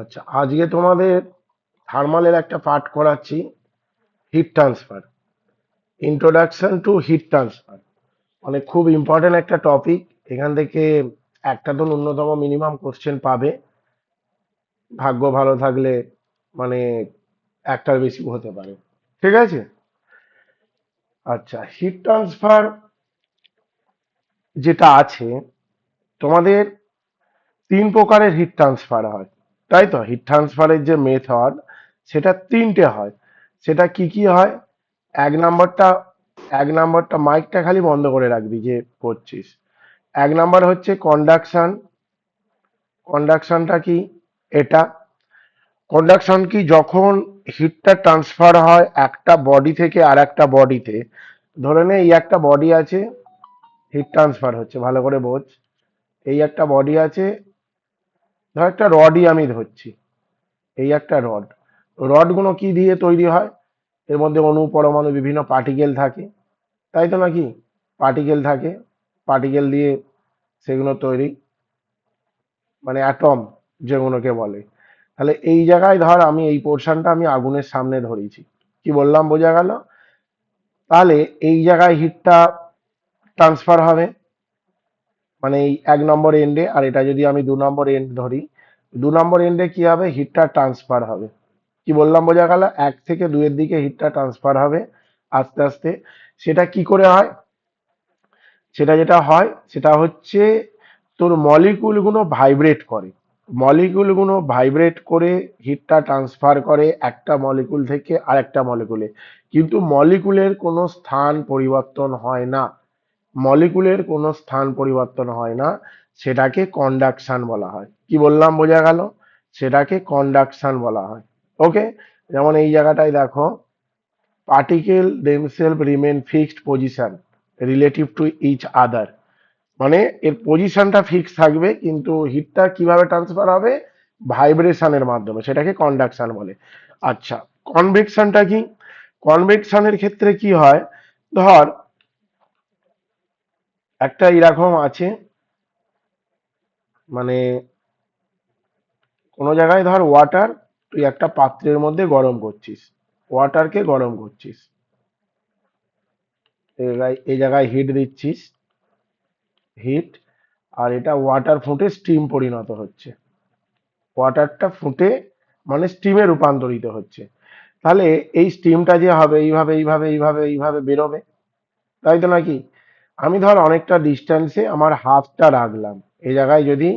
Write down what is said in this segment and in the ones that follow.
আচ্ছা, আজকে তোমাদের থার্মালের একটা পাঠ করাচ্ছি, heat transfer, introduction to hit transfer. মানে খুব ইম্পর্টেন্ট একটা টপিক। এখান থেকে একটা তো ন্যূনতম মিনিমাম কোশ্চেন পাবে, ভাগ্য ভালো থাকলে মানে একটার বেশি হতে পারে। ঠিক আছে। আচ্ছা, হিট ট্রান্সফার যেটা আছে, তোমাদের তিন প্রকারের হিট ট্রান্সফার হয়, তাই তো? হিট ট্রান্সফারের যে মেথড, সেটা তিনটে হয়। সেটা কি কি হয়? এক নাম্বারটা এক নাম্বারটা মাইকটা খালি বন্ধ করে রাখবি যে করছিস। এক নাম্বার হচ্ছে কন্ডাকশন। কন্ডাকশনটা কি? এটা কন্ডাকশন কি, যখন হিটটা ট্রান্সফার হয় একটা বডি থেকে আর একটা বডিতে। ধরে নে এই একটা বডি আছে, হিট ট্রান্সফার হচ্ছে, ভালো করে বোঝ। এই একটা বডি আছে, ধর একটা রডই আমি ধরছি, এই একটা রড। রডগুলো কি দিয়ে তৈরি হয়? এর মধ্যে অণু পরমাণু বিভিন্ন পার্টিকেল থাকে, তাই তো নাকি? পার্টিকেল থাকে, পার্টিকেল দিয়ে সেগুলো তৈরি, মানে অ্যাটম যেগুলোকে বলে। তাহলে এই জায়গায় ধর আমি এই পোর্শনটা আমি আগুনের সামনে ধরেছি, কি বললাম, বোঝা গেল? তাহলে এই জায়গায় হিটটা ট্রান্সফার হবে, মানে এই এক নম্বর এন্ডে। আর এটা যদি আমি দু নম্বর এন্ড ধরি, দু নম্বর এন্ডে কি হবে? হিটটা ট্রান্সফার হবে। কি বললাম, বোঝা গেল? এক থেকে দুইয়ের দিকে হিটটা ট্রান্সফার হবে আস্তে আস্তে। সেটা কি করে হয়? সেটা যেটা হয় সেটা হচ্ছে, তোর মলিকুলগুলো ভাইব্রেট করে। মলিকুলগুলো ভাইব্রেট করে হিটটা ট্রান্সফার করে একটা মলিকুল থেকে আরেকটা মলিকুলে। কিন্তু মলিকুলের কোনো স্থান পরিবর্তন হয় না। মলিকুলের কোনো স্থান পরিবর্তন হয় না। সেটাকে কন্ডাকশন বলা হয়। কি বললাম, বোঝা গেল? সেটাকে কন্ডাকশন বলা হয়। ওকে। যেমন এই জায়গাটায় দেখো, particle themselves remain fixed position relative to each other. মানে এর পজিশনটা ফিক্স থাকবে, কিন্তু হিটটা কিভাবে ট্রান্সফার হবে? ভাইব্রেশনের মাধ্যমে, সেটাকে কন্ডাকশন বলে। আচ্ছা, কনভেকশনটা কি? কনভেকশনের ক্ষেত্রে কি হয়? ধর একটা এরকম আছে, মানে কোনো জায়গায় ধর ওয়াটার, তুই একটা পাত্রের মধ্যে গরম করছিস, ওয়াটারকে গরম করছিস, এই জায়গায় হিট দিচ্ছিস, হিট। আর এটা ওয়াটার ফুটে স্টিম পরিণত হচ্ছে, ওয়াটারটা ফুটে মানে স্টিমে রূপান্তরিত হচ্ছে। তাহলে এই স্টিমটা যে হবে এইভাবে এইভাবে এইভাবে এইভাবে বেরোবে, তাই তো নাকি? আমি ধর অনেকটা ডিস্টেন্সে আমার হাতটা রাখলাম, এই জায়গায় যদি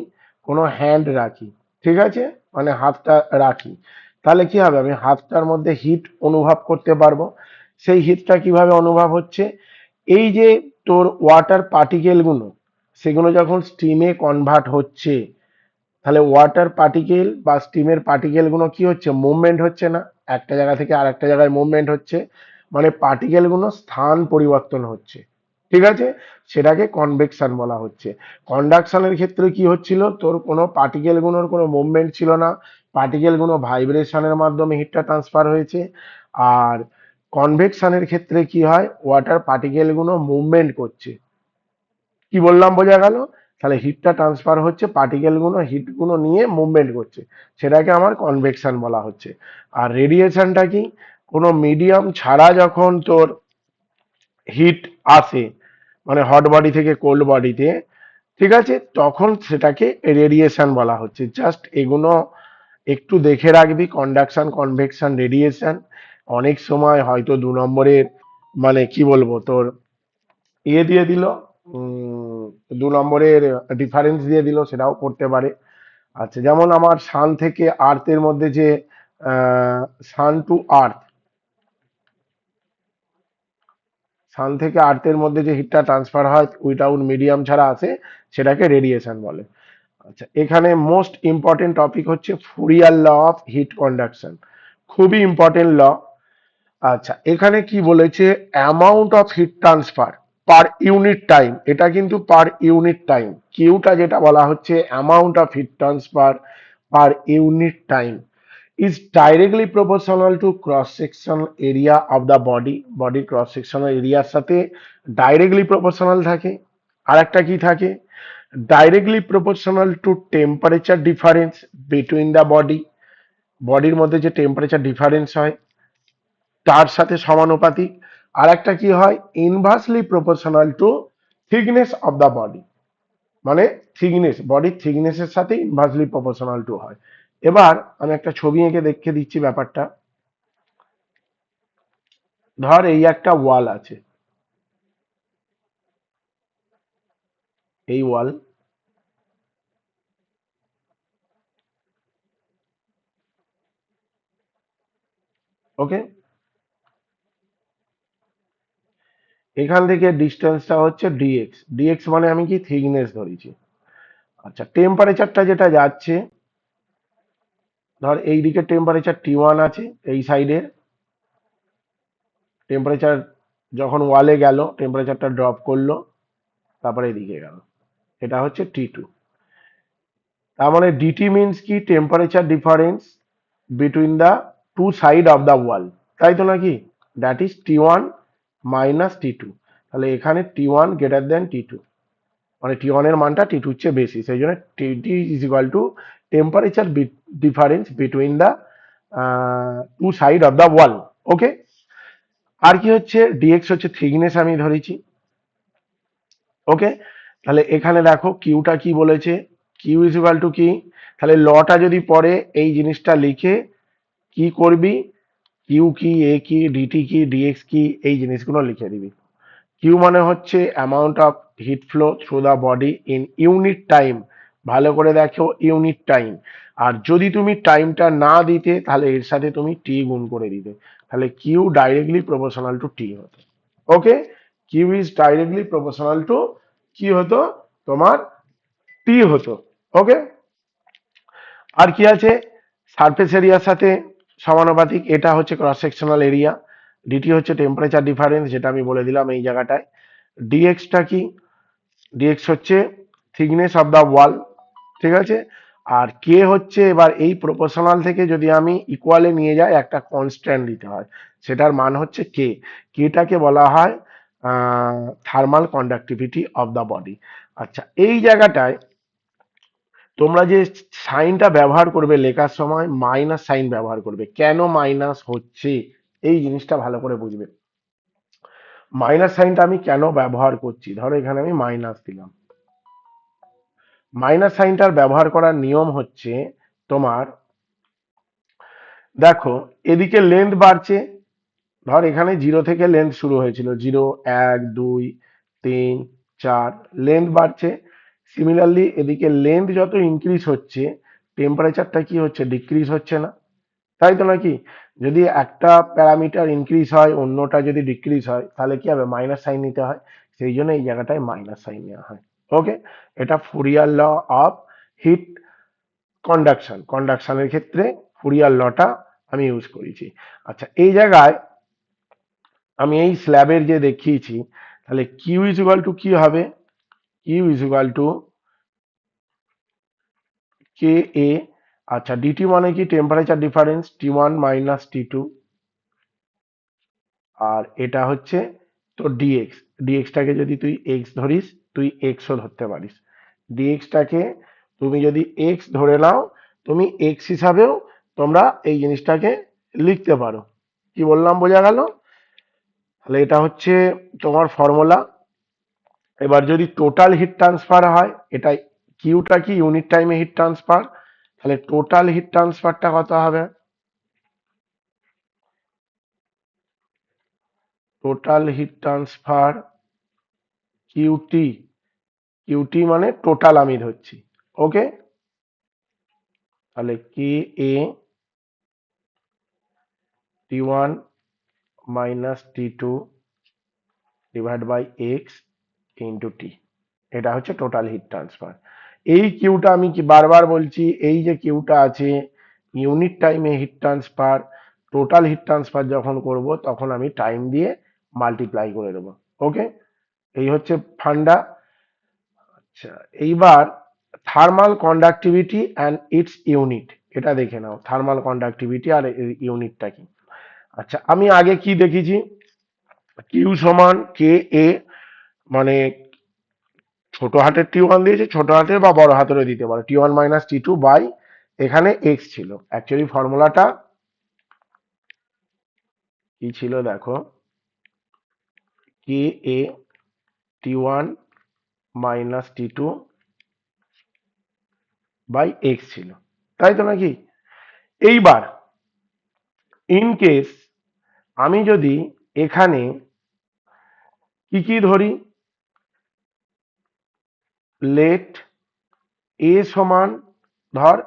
কোনো হ্যান্ড রাখি, ঠিক আছে, মানে হাতটা রাখি, তাহলে কি হবে? আমি হাতটার মধ্যে হিট অনুভব করতে পারবো। সেই হিটটা কিভাবে অনুভব হচ্ছে? এই যে তোর ওয়াটার পার্টিকেলগুলো, সেগুলো যখন স্টিমে কনভার্ট হচ্ছে, তাহলে ওয়াটার পার্টিকেল বা স্টিমের পার্টিকেলগুলো কি হচ্ছে? মুভমেন্ট হচ্ছে না? একটা জায়গা থেকে আর একটা জায়গায় মুভমেন্ট হচ্ছে, মানে পার্টিকেলগুলো স্থান পরিবর্তন হচ্ছে। ঠিক আছে। সেটাকে কনভেকশন বলা হচ্ছে। কন্ডাকশনের ক্ষেত্রে কি হচ্ছিল? তোর কোনো পার্টিকেলগুলোর কোনো মুভমেন্ট ছিল না, পার্টিকেলগুলো ভাইব্রেশনের মাধ্যমে হিটটা ট্রান্সফার হয়েছে। আর কনভেকশনের ক্ষেত্রে কি হয়? ওয়াটার পার্টিকেলগুলো মুভমেন্ট করছে। কি বললাম, বোঝা গেল? তাহলে হিটটা ট্রান্সফার হচ্ছে, পার্টিকেলগুলো হিটগুলো নিয়ে মুভমেন্ট করছে, সেটাকে আমার কনভেকশন বলা হচ্ছে। আর রেডিয়েশনটা কি? কোনো মিডিয়াম ছাড়া যখন তোর হিট আসে, মানে হট বডি থেকে কোল্ড বডিতে, ঠিক আছে, তখন সেটাকে রেডিয়েশন বলা হচ্ছে। জাস্ট এগুলো একটু দেখে রাখবি, কন্ডাকশন, কনভেকশন, রেডিয়েশন। অনেক সময় হয়তো দু নম্বরের, মানে কি বলবো তোর, দিয়ে দিল, উম, দু নম্বরের ডিফারেন্স দিয়ে দিল, সেটাও করতে পারে। আচ্ছা, যেমন আমার সান থেকে আর্থের মধ্যে যে সান টু আর্থ, সান থেকে আর্থের মধ্যে যে হিটটা ট্রান্সফার হয় উইথাউট মিডিয়াম ছাড়া আসে, সেটাকে রেডিয়েশন বলে। আচ্ছা, এখানে মোস্ট ইম্পর্টেন্ট টপিক হচ্ছে Fourier law of heat conduction, খুবই ইম্পর্টেন্ট ল। আচ্ছা, এখানে কি বলেছে? Amount of heat transfer per unit time, এটা কিন্তু পার ইউনিট টাইম। কিউটা যেটা বলা হচ্ছে, amount of heat transfer per unit time is directly proportional to cross section area of the body. বডির ক্রস সেকশনাল এরিয়ার সাথে ডাইরেক্টলি প্রপোর্শনাল থাকে। আর একটা কি থাকে? Directly proportional to temperature difference between the body, বডির মধ্যে যে টেম্পারেচার ডিফারেন্স হয় তার সাথে সমানুপাতিক। আর একটা কি হয়, inversely proportional to thickness of the body, মানে থিকনেস, বডির থিকনেসের সাথে ইনভার্সলি প্রপোর্শনাল টু হয়। এবার আমি একটা ছবি এঁকে দেখে দিচ্ছি ব্যাপারটা। ধর এই একটা ওয়াল আছে, এই ওয়াল, ওকে, এখান থেকে ডিস্টেন্সটা হচ্ছে ডিএক্স, ডিএক্স মানে আমি কি থিকনেস ধরেছি। আচ্ছা, টেম্পারেচারটা যেটা যাচ্ছে, ধর এই দিকে টেম্পারেচার T1 আছে, এই সাইডে টেম্পারেচার যখন ওয়ালে গেল টেম্পারেচারটা ড্রপ করলো, তারপরে এদিকে গেল, এটা হচ্ছে T2। তার মানে ডিটি মিনস কি, temperature difference between the two side of the wall, তাই তো নাকি, that is T1 minus T2। তাহলে এখানে T1 গ্রেটার দেন T2, মানে T1 এর মানটা T2 এর চেয়ে বেশি, সেই জন্য T is equal to temperature difference between the two side of the wall. Okay, আর কি হচ্ছে, ডিএক্স হচ্ছে থিকনেস আমি ধরেছি। ওকে, তাহলে এখানে দেখো কিউটা কি বলেছে, কিউ ইজ ইকুয়াল টু কি, তাহলে লটা যদি পরে এই জিনিসটা লিখে কি করবি, কিউ কি, এ কি, ডিটি কি, ডিএক্স কি, এই জিনিসগুলো লিখে দিবি। কিউ মানে হচ্ছে amount of hit flow through the body in unit time, ভালো করে দেখো ইউনিট টাইম। আর যদি তুমি টাইমটা না দিতে তাহলে এর সাথে তুমি টি গুণ করে দিতে, তাহলে Q directly proportional to T হতো। Okay, Q is directly proportional to কি হতো, তোমার টি হতো। ওকে, আর কি আছে, সারফেস এরিয়ার সাথে সমানুপাতিক, এটা হচ্ছে ক্রস সেকশনাল এরিয়া। ডিটি হচ্ছে টেম্পারেচার ডিফারেন্স, যেটা আমি বলে দিলাম এই জায়গাটায়। ডিএক্সটা কি, ডিএক্স হচ্ছে থিকনেস অফ দ্য ওয়াল, ঠিক আছে। আর কে হচ্ছে, এবার এই প্রপোর্শনাল থেকে যদি আমি ইকুয়ালে নিয়ে যাই একটা কনস্ট্যান্ট দিতে হয়, সেটার মান হচ্ছে কে, কেটাকে বলা হয় thermal conductivity of the body. আচ্ছা, এই জায়গাটায় তোমরা যে সাইনটা ব্যবহার করবে লেখার সময় মাইনাস সাইন ব্যবহার করবে, কেন মাইনাস হচ্ছে এই জিনিসটা ভালো করে বুঝবে। মাইনাস সাইনটা আমি কেন ব্যবহার করছি, ধরো এখানে আমি মাইনাস দিলাম। মাইনাস সাইনটার ব্যবহার করার নিয়ম হচ্ছে তোমার, দেখো এদিকে লেন্থ বাড়ছে, ধর এখানে জিরো থেকে লেন্থ শুরু হয়েছিল, 0, 1, 2, 3, 4, লেন্থ বাড়ছে। সিমিলারলি এদিকে লেন্থ যত ইনক্রিজ হচ্ছে টেম্পারেচারটা কি হচ্ছে, ডিক্রিজ হচ্ছে না, তাই তো নাকি। যদি একটা প্যারামিটার ইনক্রিজ হয় অন্যটা যদি ডিক্রিজ হয় তাহলে কি হবে, মাইনাস সাইন নিতে হয়, সেই জন্য এই জায়গাটায় মাইনাস সাইন নেওয়া হয়। ওকে, এটা Fourier law of heat conduction, কন্ডাকশনের ক্ষেত্রে ফুরিয়ার লটা আমি ইউজ করেছি। আচ্ছা, এই জায়গায় আমি এই স্ল্যাবের যে দেখিয়েছি, তাহলে কিউ ইজ ইকুয়াল টু কি হবে, কিউ ইজ ইকুয়াল টু কে এ। আচ্ছা, ডিটি মানে কি, temperature difference T1 minus T2, আর এটা হচ্ছে তো ডিএক্স, ডিএক্সটাকে যদি তুই এক্স ধরিস তুই এক্সও ধরতে পারিস, ডিএক্সটাকে তুমি যদি এক্স ধরে নাও তুমি এক্স হিসাবেও তোমরা এই জিনিসটাকে লিখতে পারো। কি বললাম, বোঝা গেল। তাহলে এটা হচ্ছে তোমার ফর্মুলা। এবার যদি টোটাল হিট ট্রান্সফার হয়, এটা কিউটা কি, ইউনিট টাইমে হিট ট্রান্সফার, তাহলে টোটাল হিট ট্রান্সফারটা কত হবে, total heat transfer QT, QT মানে টোটাল আমি ধরছি। ওকে, তাহলে K A T1 minus T2 divide by x into T, এটা হচ্ছে টোটাল হিট ট্রান্সফার। এই কিউটা আমি কি বারবার বলছি, এই যে কিউটা আছে ইউনিট টাইমে heat transfer, total heat transfer যখন করব তখন আমি টাইম দিয়ে মাল্টিপ্লাই করে দেবো। ওকে, এই হচ্ছে ফান্ডা। আচ্ছা, এইবার thermal conductivity and it's unit, এটা দেখে নাও থার্মাল কন্ডাক্টিভিটি আর ইউনিটটা কি। আচ্ছা, আমি আগে কি দেখেছি, কিউ সমান কে এ, মানে ছোট হাতের T1 দিয়েছে, ছোট হাতের বা বড় হাতেরও দিতে পারো, T1 মাইনাস T2 বাই এখানে এক্স ছিল। অ্যাকচুয়ালি ফর্মুলাটা কি ছিল দেখো, K A T1 minus T2 by x ছিল, তাই তো নাকি? এইবার ইন কেস আমি যদি এখানে কি কি ধরি, লেট এ সমান ধর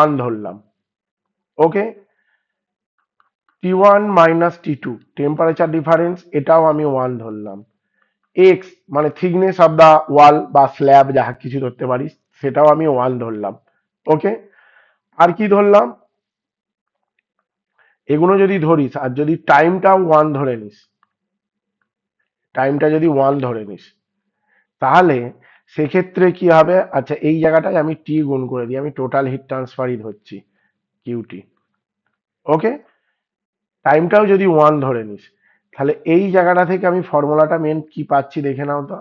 1 ধরলাম, ওকে, T1 minus T2 temperature difference এটাও আমি 1 ধরলাম, এক্স মানে থিকনেস অফ দা ওয়াল বা স্ল্যাব যাহা কিছু ধরতে পারিস সেটাও আমি 1 ধরলাম, ওকে। আর কি ধরলাম, এগুলো যদি ধরিস আর যদি টাইমটাও 1 ধরে নিস, টাইমটা যদি 1 ধরে নিস, তাহলে সেক্ষেত্রে কি হবে, আচ্ছা এই জায়গাটায় আমি টি গুণ করে দিই, আমি টোটাল হিট ট্রান্সফারই ধরছি কিউটি, ওকে। টাইমটাও যদি 1 ধরে নিস, তাহলে এই জায়গাটা থেকে আমি ফর্মুলাটা মেন কি পাচ্ছি দেখে নাও তো,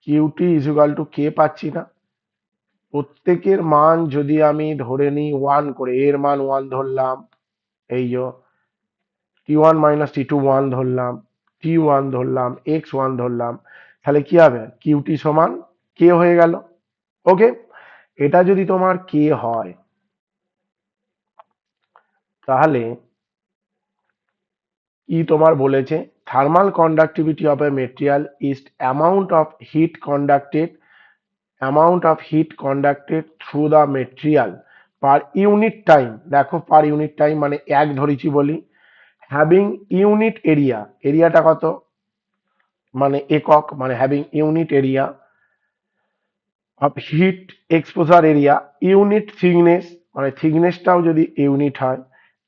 কিউটি ইজ ইকুয়াল টু কে পাচ্ছি না? প্রত্যেকের মান যদি আমি ধরে নিই 1 করে, এর মান 1 ধরলাম, এই যে T1 মাইনাস T2 1 ধরলাম, T1 ধরলাম, X1 ধরলাম, তাহলে কি হবে, কিউটি সমান কে হয়ে গেল, ওকে। এটা যদি তোমার কে হয়, তাহলে কি তোমার বলেছে, thermal conductivity of A material is amount of hit conducted through the material per unit time, দেখো পার ইউনিট টাইম মানে এক ধরেছি বলি, হ্যাভিং ইউনিট এরিয়া, এরিয়াটা কত মানে একক, মানে having unit area of heat exposure area, unit thickness মানে থিকনেসটাও যদি ইউনিট হয়,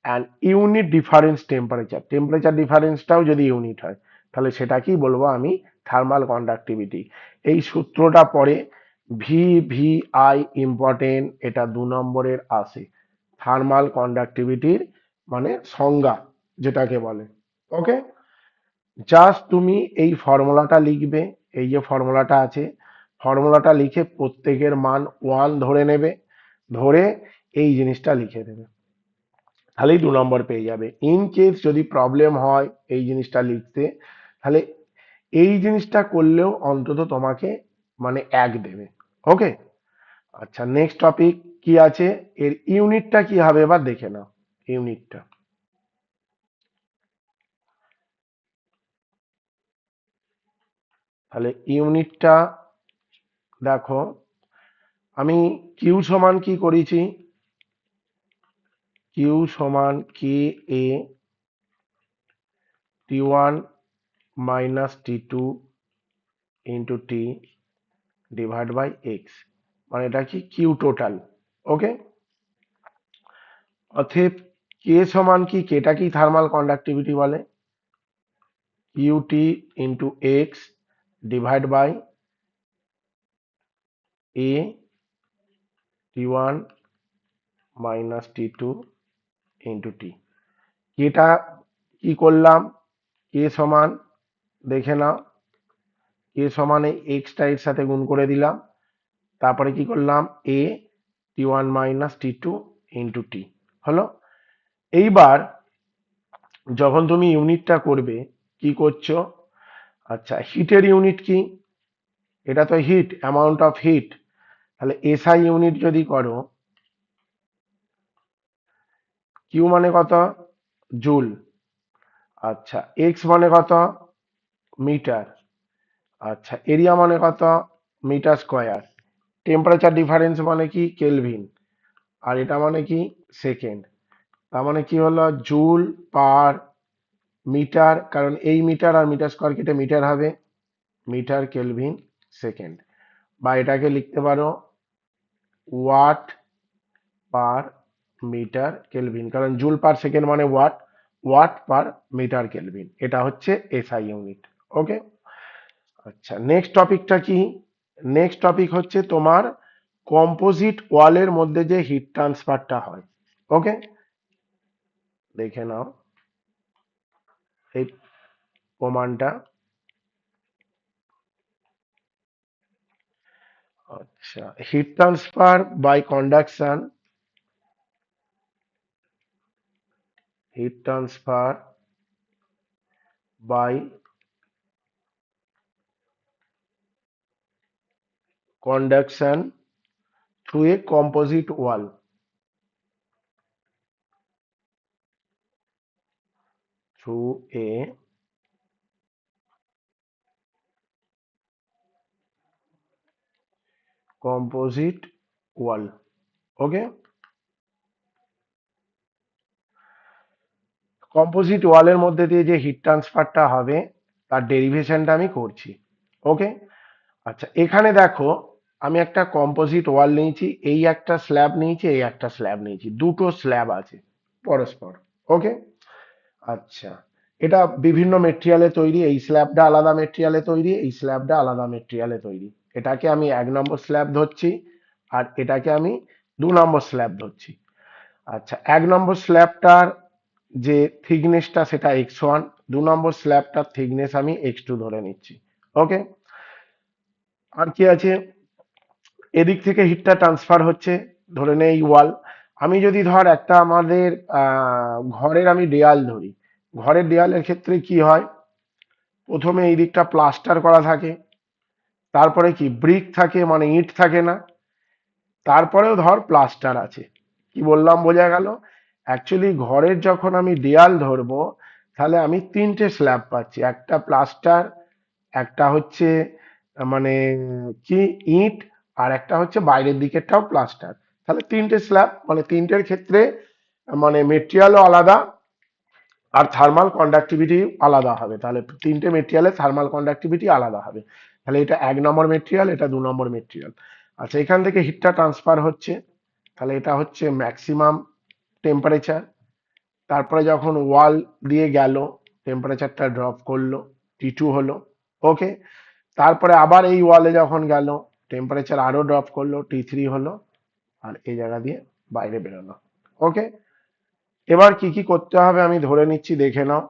and unit difference temperature, temperature ডিফারেন্সটাও যদি ইউনিট হয়, তাহলে সেটাকেই বলবো আমি থার্মাল কন্ডাক্টিভিটি। এই সূত্রটা পরে ভি ভি আই ইম্পর্টেন্ট, এটা 2 নম্বরের আসে, থার্মাল কন্ডাক্টিভিটির মানে সংজ্ঞা যেটাকে বলে, ওকে। জাস্ট তুমি এই ফর্মুলাটা লিখবে, এই যে ফর্মুলাটা আছে, ফর্মুলাটা লিখে প্রত্যেকের মান 1 ধরে নেবে, ধরে এই জিনিসটা লিখে দেবে, তাহলেই 2 নম্বর পেয়ে যাবে। ইন কেস যদি প্রবলেম হয় এই জিনিসটা লিখতে, তাহলে এই জিনিসটা করলেও অন্তত তোমাকে মানে 1 দেবে, ওকে। আচ্ছা নেক্সট টপিক কি আছে, এর ইউনিটটা কি হবে এবার দেখে নাও, ইউনিটটা, তাহলে ইউনিটটা দেখো, আমি কিউ সমান কি করেছি, কিউ সমান K A T1 minus T2 into t divide by x, মানে এটা কি কিউ টোটাল, ওকে। অতএব কে সমান কি, কেটা কি থার্মাল কন্ডাক্টিভিটি বলে, QT into x divide by A T1 minus T2 into T, কেটা কি করলাম, কে সমান দেখে নাও, কে সমান এই এক্সটা এর সাথে গুণ করে দিলাম, তারপরে কি করলাম এ T1 মাইনাস T2 ইন্টু টি, হলো। এইবার যখন তুমি ইউনিটটা করবে কি করছো, আচ্ছা হিটের ইউনিট কি, এটা তো হিট, অ্যামাউন্ট অফ হিট, তাহলে এসআই ইউনিট যদি করো, কিউ মানে কত, জুল, আচ্ছা এক্স মানে কত, মিটার, আচ্ছা এরিয়া মানে কত, মিটার স্কোয়ার, টেম্পারেচার ডিফারেন্স মানে কি কেলভিন, আর এটা মানে কি সেকেন্ড, তার মানে কি হলো জুল পার মিটার, কারণ এই মিটার আর মিটার স্কোয়ার কেটে মিটার হবে, মিটার কেলভিন সেকেন্ড, বা এটাকে লিখতে পারো ওয়াট পার মিটার কেলভিন, কারণ জুল পার সেকেন্ড মানে watt, watt per metre kelvin, এটা হচ্ছে এসআই ইউনিট, ওকে। আচ্ছা নেক্সট টপিকটা কি, নেক্সট টপিক হচ্ছে তোমার কম্পোজিট ওয়ালের মধ্যে যে হিট ট্রান্সফারটা হয়, ওকে। দেখে নাও এই প্রমাণটা, আচ্ছা, heat transfer by conduction, heat transfer by conduction through a composite wall, through a composite wall. Okay, composite ওয়ালের মধ্যে দিয়ে যে হিট ট্রান্সফারটা হবে তার ডেরিভেশনটা আমি করছি। ওকে, আচ্ছা এখানে দেখো আমি একটা কম্পোজিট ওয়াল নিয়েছি, এই একটা স্ল্যাব নিয়েছি, এই একটা স্ল্যাব নিয়েছি, দুটো স্ল্যাব আছে পরস্পর। ওকে, আচ্ছা এটা বিভিন্ন মেটেরিয়ালে তৈরি, এই স্ল্যাবটা আলাদা মেটেরিয়ালে তৈরি, এই স্ল্যাবটা আলাদা মেটেরিয়ালে তৈরি। এটাকে আমি 1 নম্বর স্ল্যাব ধরছি আর এটাকে আমি 2 নম্বর স্ল্যাব ধরছি। আচ্ছা, 1 নম্বর স্ল্যাবটার যে থিকনেসটা সেটা x1, 2 নম্বর স্ল্যাবটার থিকনেস আমি x2 ধরে নিচ্ছি। ওকে, আর কি আছে, এদিক থেকে হিটটা ট্রান্সফার হচ্ছে, ধরে নে এই ওয়াল। আমি যদি ধর একটা আমাদের ঘরের আমি দেয়াল ধরি, ঘরের দেয়ালের ক্ষেত্রে কি হয়, প্রথমে এই দিকটা প্লাস্টার করা থাকে, তারপরে কি ব্রিক থাকে মানে ইট থাকে না, তারপরেও ধর প্লাস্টার আছে। কি বললাম বোঝা গেল? অ্যাকচুয়ালি ঘরের যখন আমি দেয়াল ধরবো তাহলে আমি তিনটে স্ল্যাব পাচ্ছি, একটা প্লাস্টার, একটা হচ্ছে মানে কি ইট, আর একটা হচ্ছে বাইরের দিকেরটাও প্লাস্টার। তাহলে তিনটে স্ল্যাব, মানে তিনটের ক্ষেত্রে মানে মেটেরিয়ালও আলাদা আর থার্মাল কন্ডাক্টিভিটি আলাদা হবে। তাহলে তিনটে মেটেরিয়ালের থার্মাল কন্ডাক্টিভিটি আলাদা হবে। তাহলে এটা 1 নম্বর মেটেরিয়াল, এটা 2 নম্বর মেটেরিয়াল। আচ্ছা, এখান থেকে হিটটা ট্রান্সফার হচ্ছে, তাহলে এটা হচ্ছে ম্যাক্সিমাম টেম্পারেচার। তারপরে যখন ওয়াল দিয়ে গেল টেম্পারেচারটা ড্রপ করলো, T2 হলো। ওকে, তারপরে আবার এই ওয়ালে যখন গেল টেম্পারেচার আরো ড্রপ করলো, T3 হলো, আর এই জায়গা দিয়ে বাইরে বেরোলো। ওকে, এবার কি কি করতে হবে আমি ধরে নিচ্ছি, দেখে নাও।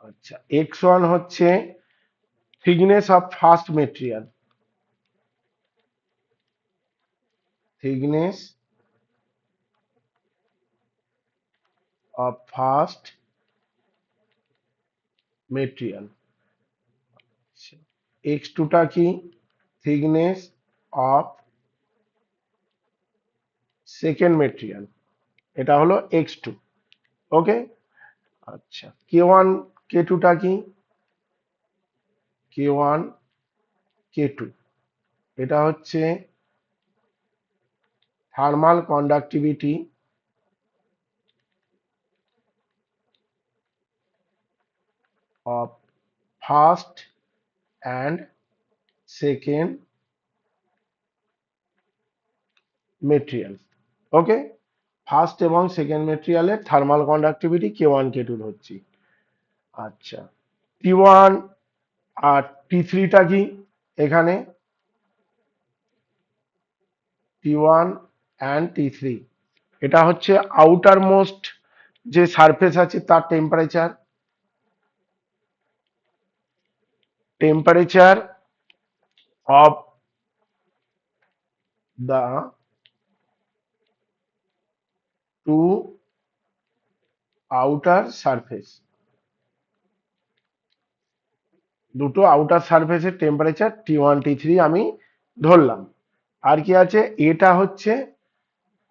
আচ্ছা, x1 হচ্ছে thickness of first material, thickness of first material. x2 টা কি, থিকনেস অফ সেকেন্ড মেটেরিয়াল, এটা হলো x2। ওকে, আচ্ছা k1 k2 টা কি, k1 k2, এটা হচ্ছে thermal conductivity of first and second material. Okay, first এবং সেকেন্ড মেটেরিয়ালের থার্মাল কন্ডাক্টিভিটি k1 k2 ধরছি। আচ্ছা, T1 আর T3 টা কি, এখানে T1 অ্যান্ড T3, এটা হচ্ছে আউটার মোস্ট যে সারফেস আছে তার temperature, temperature of the two outer surface, দুটো আউটার সারফেসের টেম্পারেচার T1 T3 আমি ধরলাম। আর কি আছে, এটা হচ্ছে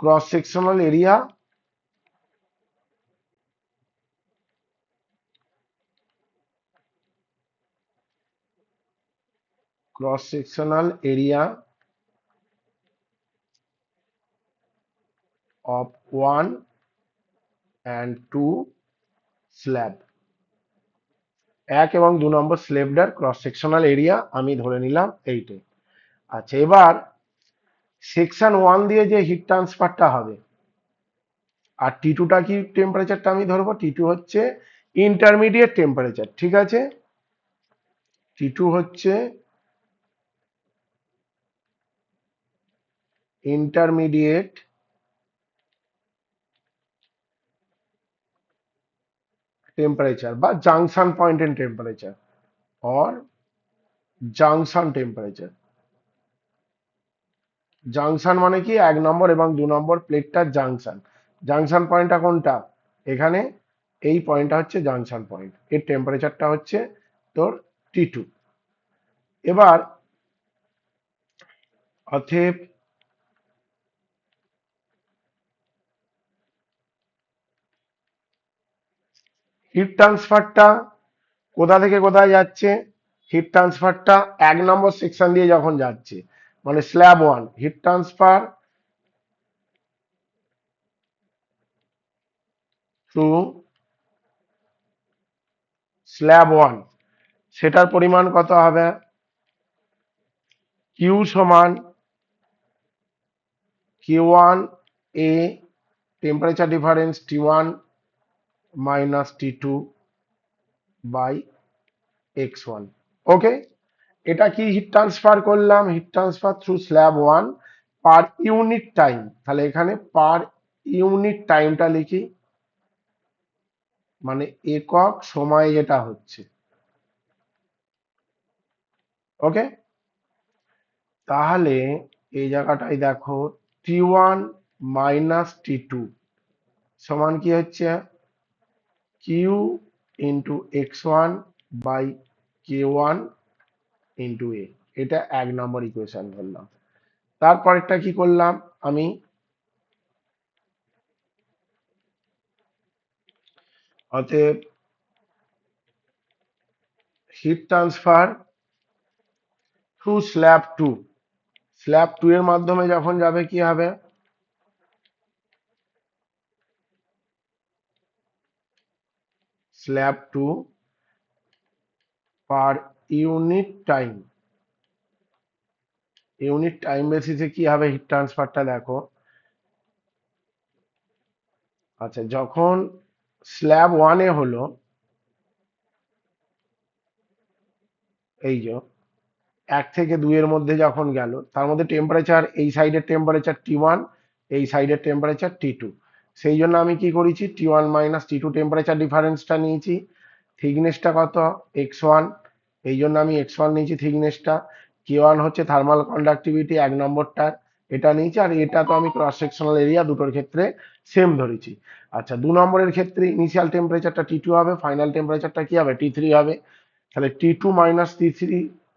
cross sectional area, cross sectional area of 1 and 2 slab, 1 এবং 2 নম্বর স্ল্যাবটার ক্রস সেকশনাল এরিয়া আমি ধরে নিলাম এইটাই। আচ্ছা, এবার সেকশন 1 দিয়ে যে হিট ট্রান্সফারটা হবে, আর T2 টা কি টেম্পারেচারটা আমি ধরবো, T2 হচ্ছে ইন্টারমিডিয়েট টেম্পারেচার। ঠিক আছে, T2 হচ্ছে ইন্টারমিডিয়েট টেম্পারেচার বা junction point in temperature or junction temperature. Junction মানে কি, 1 নম্বর এবং 2 নম্বর প্লেটটার জাংশন। জাংশন পয়েন্টটা কোনটা, এখানে এই পয়েন্টটা হচ্ছে জাংশন পয়েন্ট, এর টেম্পারেচারটা হচ্ছে তোর T2। এবার অতএব হিট ট্রান্সফারটা কোথা থেকে কোথায় যাচ্ছে, হিট ট্রান্সফারটা 1 নম্বর সেকশন দিয়ে যখন যাচ্ছে, মানে slab 1 heat transfer to slab 1, সেটার পরিমাণ কত হবে, কিউ সমান Q1 A temperature difference T1 minus T2 by x1। Okay, এটা কি হিট ট্রান্সফার করলাম, heat transfer through slab 1 per unit time. তাহলে এখানে পার ইউনিট টাইমটা লিখি, মানে একক সময় যেটা হচ্ছে। ওকে, তাহলে এই জায়গাটায় দেখো T1 মাইনাস T2 সমান কি হচ্ছে, Q into x1 by K1 into A. এটা 1 নম্বর ইকুয়েশন ধরলাম। তারপরেরটা কি করলাম আমি, অতএব hit transfer through slab 2, slab 2 এর মাধ্যমে যখন যাবে কি হবে, স্ল্যাব 2 পার ইউনিট টাইম বেসিসে কি হবে হিট ট্রান্সফারটা দেখো। আচ্ছা, যখন স্ল্যাব 1 হলো, এই যে 1 থেকে 2 এর মধ্যে যখন গেল, তার মধ্যে টেম্পারেচার, এই সাইডের টেম্পারেচার T1, এই সাইডের টেম্পারেচার T2। সেই জন্য আমি কি করেছি, T1 মাইনাস T2 টেম্পারেচার ডিফারেন্সটা নিয়েছি। থিকনেসটা কত, x1, এই জন্য আমি x1 নিয়েছি থিকনেসটা। K1 হচ্ছে থার্মাল কন্ডাক্টিভিটি 1 নম্বরটার, এটা নিয়েছি। আর এটা তো আমি ক্রস সেকশনাল এরিয়া দুটোর ক্ষেত্রে সেম ধরেছি। আচ্ছা, 2 নম্বরের ক্ষেত্রে ইনিশিয়াল টেম্পারেচারটা T2 হবে, ফাইনাল টেম্পারেচারটা কি হবে, T3 হবে। তাহলে T2 minus T3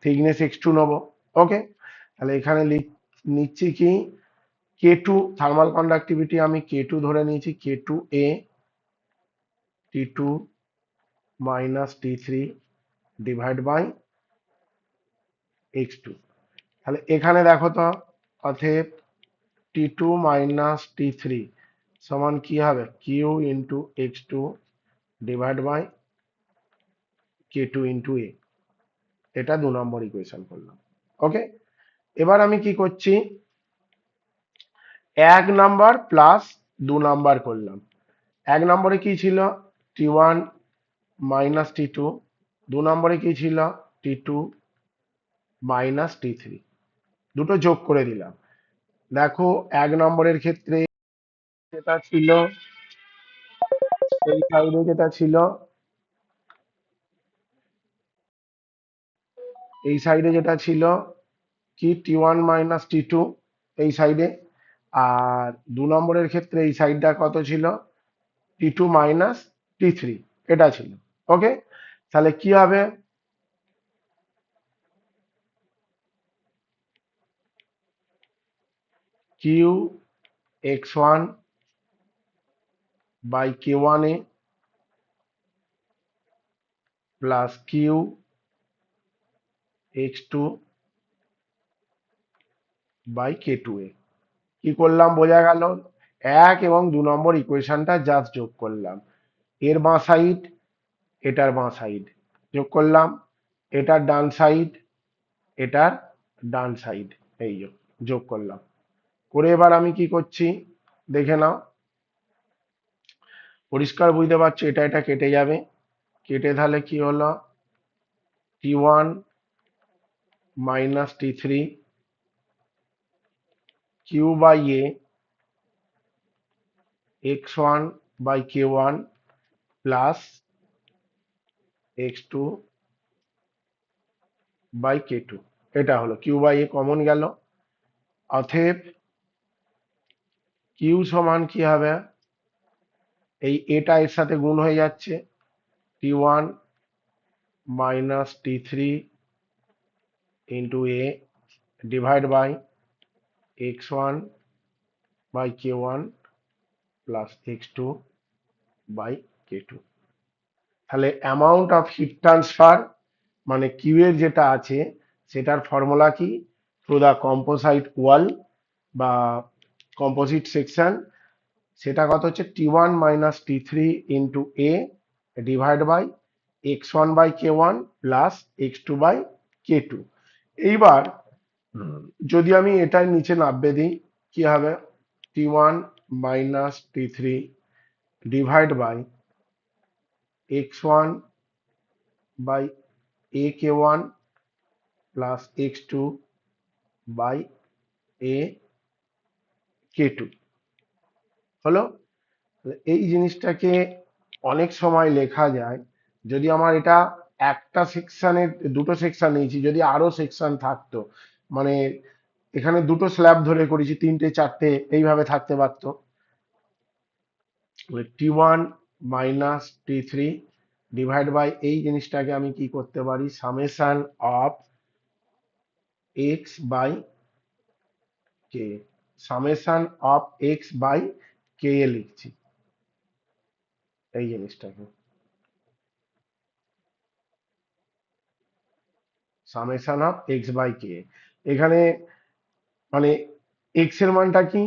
thickness x2 নেবো। ওকে, তাহলে এখানে নিচ্ছি কি, K2 থার্মাল কন্ডাক্টিভিটি আমি K2 ধরে নিয়েছি, K2A T2 minus T3 divide by x2। তাহলে এখানে দেখো তো, অতএব T2 মাইনাস T3 সমান কি হবে, Q into x2 divide by K2 into A। এটা 2 নম্বর ইকুয়েশন করলাম। ওকে, এবার আমি কি করছি, 1 নম্বর প্লাস 2 নম্বর করলাম। 1 নম্বরে কি ছিল, T1 মাইনাস T2, 2 নম্বরে কি ছিল, T2 মাইনাস T3, দুটো যোগ করে দিলাম। দেখো 1 নম্বরের ক্ষেত্রে যেটা ছিল, এই সাইডে যেটা ছিল, এই সাইডে যেটা ছিল কি, T1 মাইনাস T2 এই সাইডে। আর 2 নম্বরের ক্ষেত্রে এই সাইডটা কত ছিল, T2 মাইনাস T3 এটা ছিল। ওকে, তাহলে কি হবে, Q x1 by K1A plus Q x2 by K2A। কি করলাম বোঝা গেল, 1 এবং 2 নম্বর ইকুয়েশনটা জাস্ট যোগ করলাম। এর বাঁ সাইড, এটার বাঁ সাইড যোগ করলাম, এটার ডান সাইড, এটার ডান সাইড, এই যোগ করলাম। করে এবার আমি কি করছি দেখে নাও, পরিষ্কার বুঝতে পারছো, এটা এটা কেটে যাবে, কেটে তাহলে কি হলো, T1 minus T3 Q by A x1 by k1 plus x2 by k2। এটা হলো কিউ বাই এ, কমন গেল। অতএব কিউ সমান কি হবে, এই এটা এর সাথে গুণ হয়ে যাচ্ছে, t1 minus t3 into A divide by x1 by k1 plus x2 by k2। তাহলে অ্যামাউন্ট অফ হিট ট্রান্সফার মানে কিউ এর যেটা আছে সেটার ফর্মুলা কি, থ্রু দা কম্পোসাইট ওয়াল বা কম্পোজিট সেকশন, সেটা কত হচ্ছে t1 minus t3 into A divide by x1 by k1 plus x2 by k2। এইবার যদি আমি এটার নিচে নামিয়ে দিই কি হবে, t1 minus t3 divide by x1 by a k1 plus x2 by a k2 হলো। এই জিনিসটাকে অনেক সময় লেখা যায়, যদি আমার এটা একটা সেকশনের, দুটো সেকশন নিয়েছি, যদি আরো সেকশন থাকতো, মানে এখানে দুটো স্ল্যাব ধরে করেছি, তিনটে চারটে এইভাবে থাকতে পারতো। t1 minus t3 divide by এই জিনিসটাকে আমি কি করতে পারি, summation of x by K, summation of x by K এ লিখছি এই জিনিসটাকে, summation of x by K. এখানে মানে এক্স এর মানটা কি,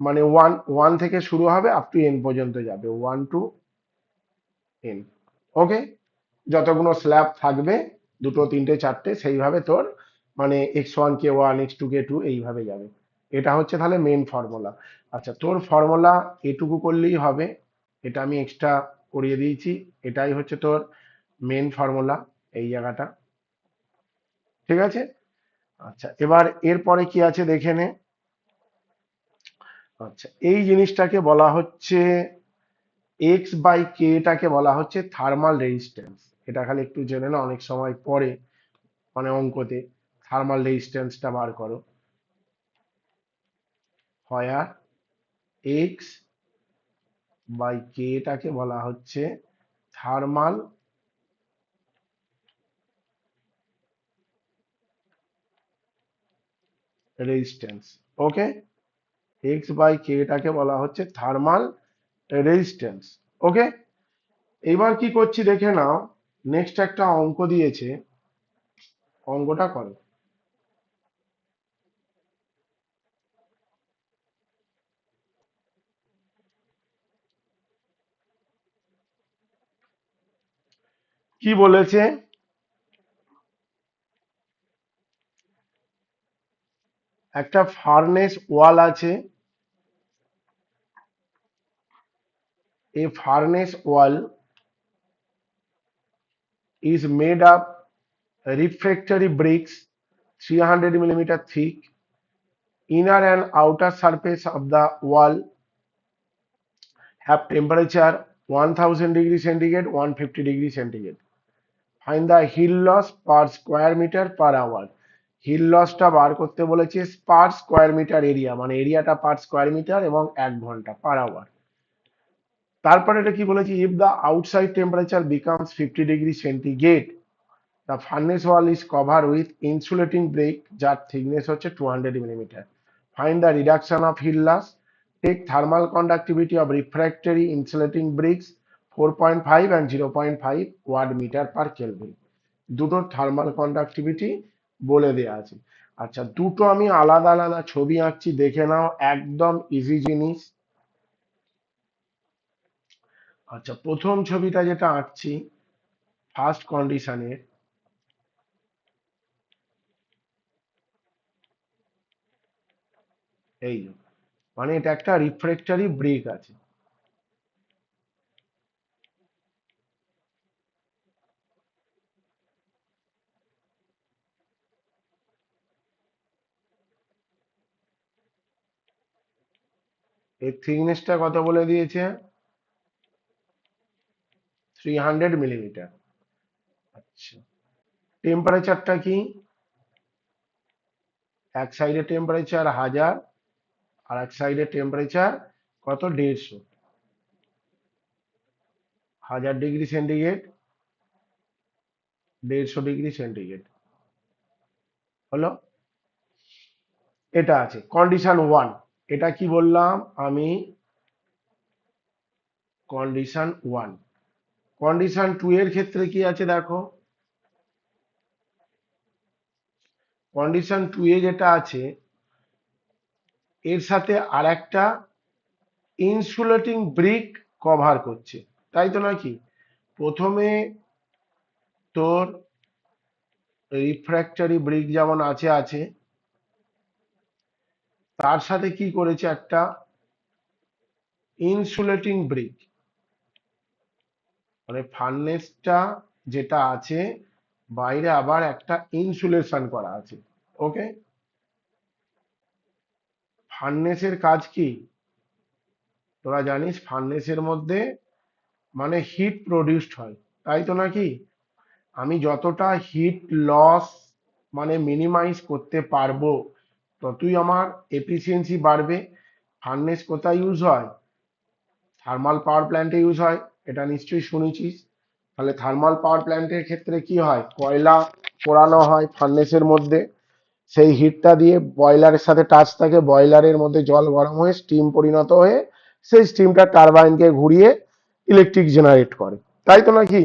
মানে ওয়ান ওয়ান থেকে শুরু হবে আপ টু এন পর্যন্ত যাবে, ওয়ান টু এন। ওকে, যতগুলো স্ল্যাব থাকবে, দুটো তিনটে চারটে, সেইভাবে তোর মানে x1 k1 x2 k2 এইভাবে যাবে। এটা হচ্ছে তাহলে মেন ফর্মুলা। আচ্ছা, তোর ফর্মুলা এটুকু করলেই হবে, এটা আমি এক্সট্রা করিয়ে দিয়েছি, এটাই হচ্ছে তোর মেন ফর্মুলা এই জায়গাটা, ঠিক আছে। আচ্ছা, এবার এরপরে কি আছে দেখে নে। আচ্ছা, এই জিনিসটাকে বলা হচ্ছে এক্স বাই কে, টাকে বলা হচ্ছে থার্মাল রেজিস্ট্যান্স। এটা খালি একটু জেনে না, অনেক সময় পরে মানে অঙ্কতে থার্মাল রেজিস্ট্যান্সটা বার করো, হয় এক্স বাই কে টাকে বলা হচ্ছে thermal resistance. Okay, x by K টাকে বলা হচ্ছে থার্মাল রেজিস্ট্যান্স। ওকে, এবার কি করছি দেখে নাও, নেক্সট একটা অঙ্ক দিয়েছে, অঙ্কটা করো। কি বলেছে, একটা ফার্নেস ওয়াল আছে, a furnace wall is made up refractory bricks 300 millimeter thick. Inner and outer surface of the wall have temperature 1000 degree centigrade, 150 degree centigrade. Find the heat loss per square meter per hour. Heat লসটা বার করতে বলেছে পার square metre area, মানে এরিয়াটা পার square metre এবং 1 ঘন্টা per hour. তারপরে এটা কি বলেছে, if the outside temperature becomes 50 degree centigrade, the furnace wall is covered with insulating brick যার thickness হচ্ছে 200 millimeter. Find the reduction of heat loss. Take thermal conductivity of refractory insulating bricks 4.5 and 0.5 watt meter per Kelvin. দুটো thermal conductivity বলে দেওয়া আছে। আচ্ছা, দুটো আমি আলাদা আলাদা ছবি আঁকছি, দেখে নাও, একদম ইজি জিনিস। আচ্ছা, প্রথম ছবিটা যেটা আঁকছি ফার্স্ট কন্ডিশনের, এই মানে এটা একটা রিফ্রেক্টরি ব্রিক আছে, এর থিকনেসটা কত বলে দিয়েছে? 300 মিলিমিটার। আচ্ছা, টেম্পারেচারটা কি? এক সাইডে টেম্পারেচার 1000, আর এক সাইডে টেম্পারেচার কত? 150। 1000 ডিগ্রি সেন্টিগ্রেড, 150 ডিগ্রি সেন্টিগ্রেড। হলো? এটা আছে কন্ডিশন 1। এটা কি বললাম আমি? কন্ডিশন 1। কন্ডিশন 2 এর ক্ষেত্রে কি আছে দেখো। কন্ডিশন 2 এ যেটা আছে, এর সাথে আর একটা ইনসুলেটিং ব্রিক কভার করছে, তাই তো নাকি? প্রথমে তোর রিফ্র্যাক্টরি ব্রিক যেমন আছে আছে, তার সাথে কি করেছে? একটা ইনসুলেটিং ব্রিক, মানে ফার্নেসটা যেটা আছে বাইরে আবার একটা ইনসুলেশন করা আছে। ওকে, ফার্নেসের কাজ কি তোরা জানিস? ফার্নেসের মধ্যে মানে হিট প্রডিউসড হয়, তাই তো নাকি? আমি যতটা হিট লস মানে মিনিমাইজ করতে পারবো, ততই আমার এফিসিয়েন্সি বাড়বে। ফার্নেস কোথায় ইউজ হয়? থার্মাল পাওয়ার প্ল্যান্টে ইউজ হয়, এটা নিশ্চয়ই শুনেছিস। তাহলে থার্মাল পাওয়ার প্ল্যান্টের ক্ষেত্রে কি হয়? কয়লা পোড়ানো হয় ফার্নেসের মধ্যে, সেই হিটটা দিয়ে বয়লারের সাথে টাচ থাকে, বয়লারের মধ্যে জল গরম হয়ে স্টিম পরিণত হয়ে সেই স্টিমটা টারবাইনকে ঘুরিয়ে ইলেকট্রিক জেনারেট করে, তাই তো নাকি?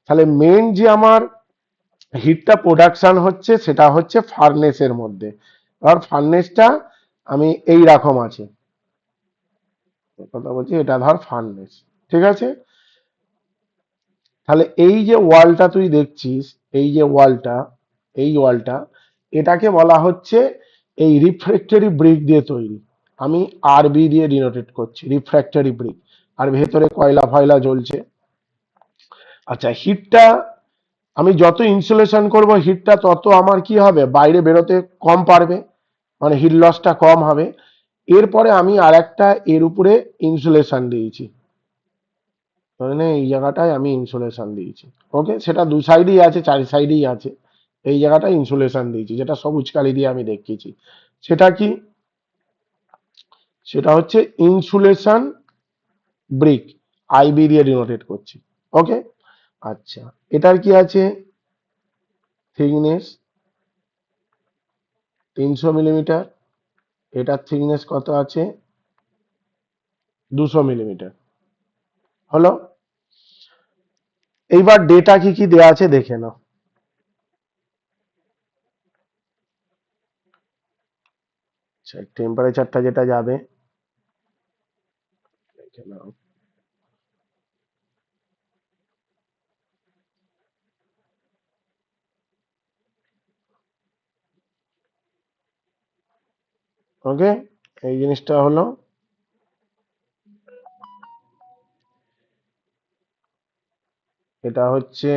তাহলে মেন যে আমার হিটটা প্রোডাকশন হচ্ছে সেটা হচ্ছে ফার্নেসের মধ্যে। আর ফার্নেসটা আমি এই রকম আছে, কথা বলছি, এটা ধর ফার্নেস, ঠিক আছে? তাহলে এই যে ওয়ালটা তুই দেখছিস, এই যে ওয়ালটা, এই ওয়ালটা, এটাকে বলা হচ্ছে এই রিফ্র্যাক্টরি ব্রিক দিয়ে তৈরি। আমি আরবি দিয়ে ডিনোটেট করছি, রিফ্র্যাক্টরি ব্রিক। আর ভেতরে কয়লা ফয়লা জ্বলছে। আচ্ছা, হিটটা আমি যত ইনসুলেশন করব, হিটটা তত আমার কি হবে? বাইরে বেরোতে কম পারবে, মানে হিট লসটা কম হবে। এরপরে আমি আর একটা এর উপরে ইনসুলেশন দিয়েছি, মানে এই জায়গাটায় আমি ইনসুলেশন দিয়েছি। ওকে, সেটা দু সাইডেই আছে, চারি সাইডেই আছে। এই জায়গাটা ইনসুলেশন দিয়েছি, যেটা সবুজ কালি দিয়ে আমি দেখিয়েছি। সেটা কি? সেটা হচ্ছে ইনসুলেশন ব্রিক, আইবি দিয়ে ডিনোটেট করছি। ওকে, আচ্ছা, এটার কি আছে? Thickness 300 millimetre. এটার থিকনেস কত আছে? 200 মিলিমিটার। হলো? এইবার ডেটা কি কি দেয়া আছে দেখে নাও। আচ্ছা, টেম্পারেচারটা যেটা যাবে দেখে নাও। ওকে, এই জিনিসটা হলো, এটা হচ্ছে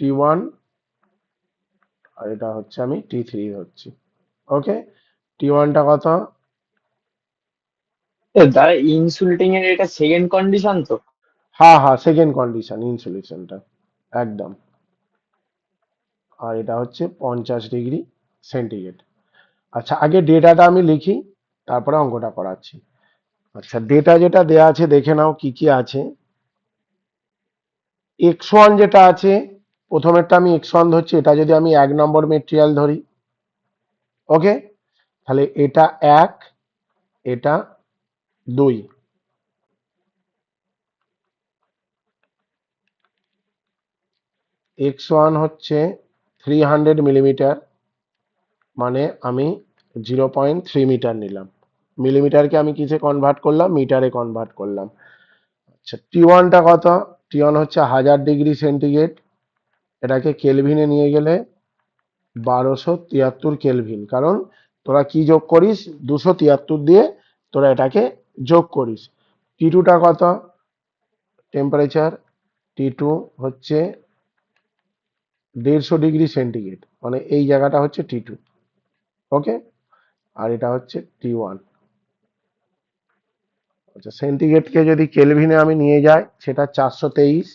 T1, আর এটা হচ্ছে আমি T3 ধরছি। ওকে, T1টা কত? দাদা ইনসুলেটিং এর এটা সেকেন্ড কন্ডিশন তো? হ্যাঁ হ্যাঁ, সেকেন্ড কন্ডিশন ইনসুলেশনটা, একদম। আর এটা হচ্ছে 50 ডিগ্রি সেন্টিগ্রেড। আচ্ছা, আগে ডেটাটা আমি লিখি, তারপরে অঙ্কটা করাচ্ছি। আচ্ছা, ডেটা যেটা দেয়া আছে দেখে নাও কি কি আছে। x1 যেটা আছে, প্রথমেরটা আমি x1 ধরছি, এটা যদি আমি 1 নম্বর মেটেরিয়াল ধরি। ওকে, তাহলে এটা 1, এটা 2। x1 হচ্ছে 300 মিলিমিটার, মানে আমি 0.3 মিটার নিলাম। মিলিমিটারকে আমি কিসে কনভার্ট করলাম? মিটারে কনভার্ট করলাম। আচ্ছা, T1টা কত? T1 হচ্ছে 1000 ডিগ্রি সেন্টিগ্রেড, এটাকে কেলভিনে নিয়ে গেলে 1273 কেলভিন। কারণ তোরা কি যোগ করিস? 273 দিয়ে তোরা এটাকে যোগ করিস। T2টা কত? টেম্পারেচার T2 হচ্ছে 150 ডিগ্রি সেন্টিগ্রেড, মানে এই জায়গাটা হচ্ছে T2। ওকে, আর এটা হচ্ছে T1। আচ্ছা, সেন্টিগ্রেডকে যদি কেলভিনে আমি নিয়ে যাই সেটা 423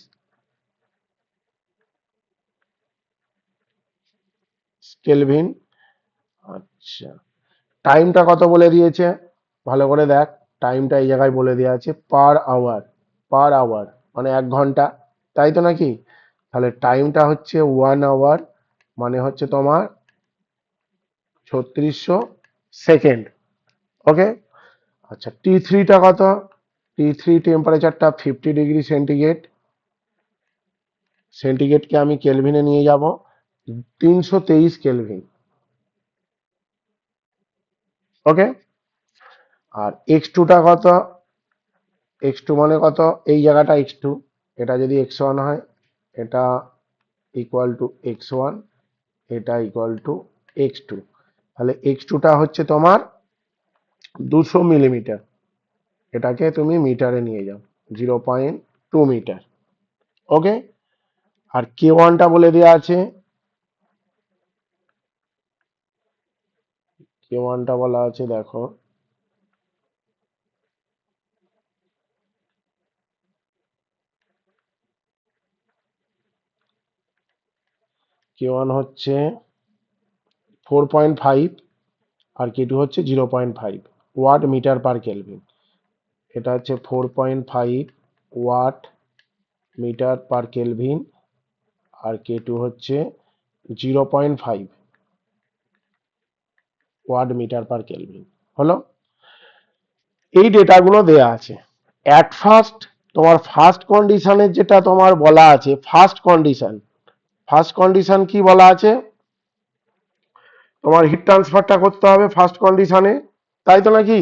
কেলভিন। আচ্ছা, টাইমটা কত বলে দিয়েছে ভালো করে দেখ। টাইমটা এই জায়গায় বলে দেওয়া আছে পার আওয়ার। পার আওয়ার মানে 1 ঘন্টা, তাই তো নাকি? তাহলে টাইমটা হচ্ছে 1 আওয়ার, মানে হচ্ছে তোমার 3600 সেকেন্ড। ওকে। আচ্ছা, T3টা কত? T3 টেম্পারেচারটা 50 ডিগ্রি সেন্টিগ্রেড। সেন্টিগ্রেডকে আমি কেলভিনে নিয়ে যাব 323 কেলভিন। ওকে। আর x2টা কত? x2 মানে কত? এই জায়গাটা x2, এটা যদি x1 হয় এটা ইকুয়াল টু x1, এটা ইকুয়াল টু x2। তাহলে x2টা হচ্ছে তোমার 200 মিলিমিটার। এটাকে তুমি মিটারে নিয়ে যাও, 0.2 মিটার। ওকে। আর K1টা বলে দেওয়া আছে, K1টা বলা আছে দেখো, K1 হচ্ছে 4.5 আর K2 হচ্ছে 0.5 ওয়াট মিটার পার কেলভিন। এটা হচ্ছে 4.5 ওয়াট মিটার পার কেলভিন, আর K2 হচ্ছে 0.5 ওয়াট মিটার পার কেলভিন। হলো, এই ডেটাগুলো দেয়া আছে। অ্যাট ফার্স্ট তোমার ফার্স্ট কন্ডিশনের যেটা তোমার বলা আছে, ফার্স্ট কন্ডিশন, ফার্স্ট কন্ডিশন কি বলা আছে? তোমার হিট ট্রান্সফারটা করতে হবে ফার্স্ট কন্ডিশনে, তাই তো নাকি?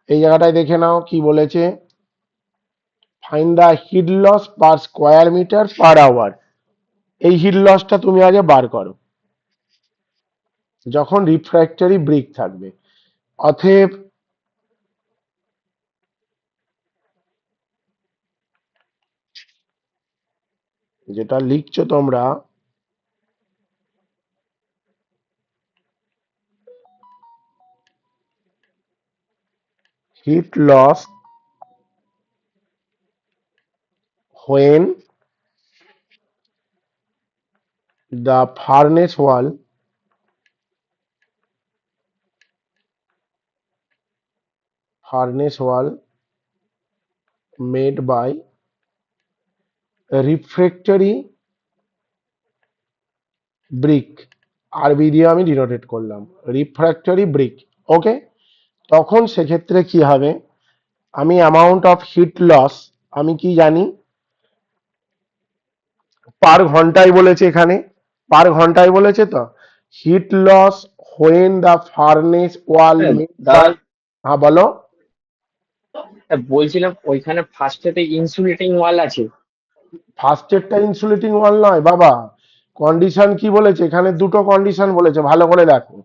এই জায়গাটায় দেখে নাও কি বলেছে, find the heat loss per square metre per hour. এই হিট লসটা তুমি আগে বার করো যখন রিফ্র্যাক্টরি ব্রিক থাকবে। অতএব যেটা লিখছো তোমরা, heat loss when the furnace wall made by refractory brick, আরবি দিয়ে আমি ডিনোটেট করলাম রিফ্র্যাক্টরি ব্রিক। ওকে। তখন সেক্ষেত্রে কি হবে, আমি অ্যামাউন্ট অফ হিট লস আমি কি জানি, পার ঘন্টায় বলেছে এখানে, পার ঘন্টায় বলেছে তো। Heat loss when the furnace wall হ্যাঁ, মেড দাদা, বাই, হ্যাঁ বলো। বলছিলাম ওইখানে ফার্স্টেতে ইনসুলেটিং ওয়াল আছে। ফার্স্ট এডটা ইনসুলেটিং ওয়াল নয় বাবা। কন্ডিশন কি বলেছে এখানে, দুটো কন্ডিশন বলেছে, ভালো করে দেখো।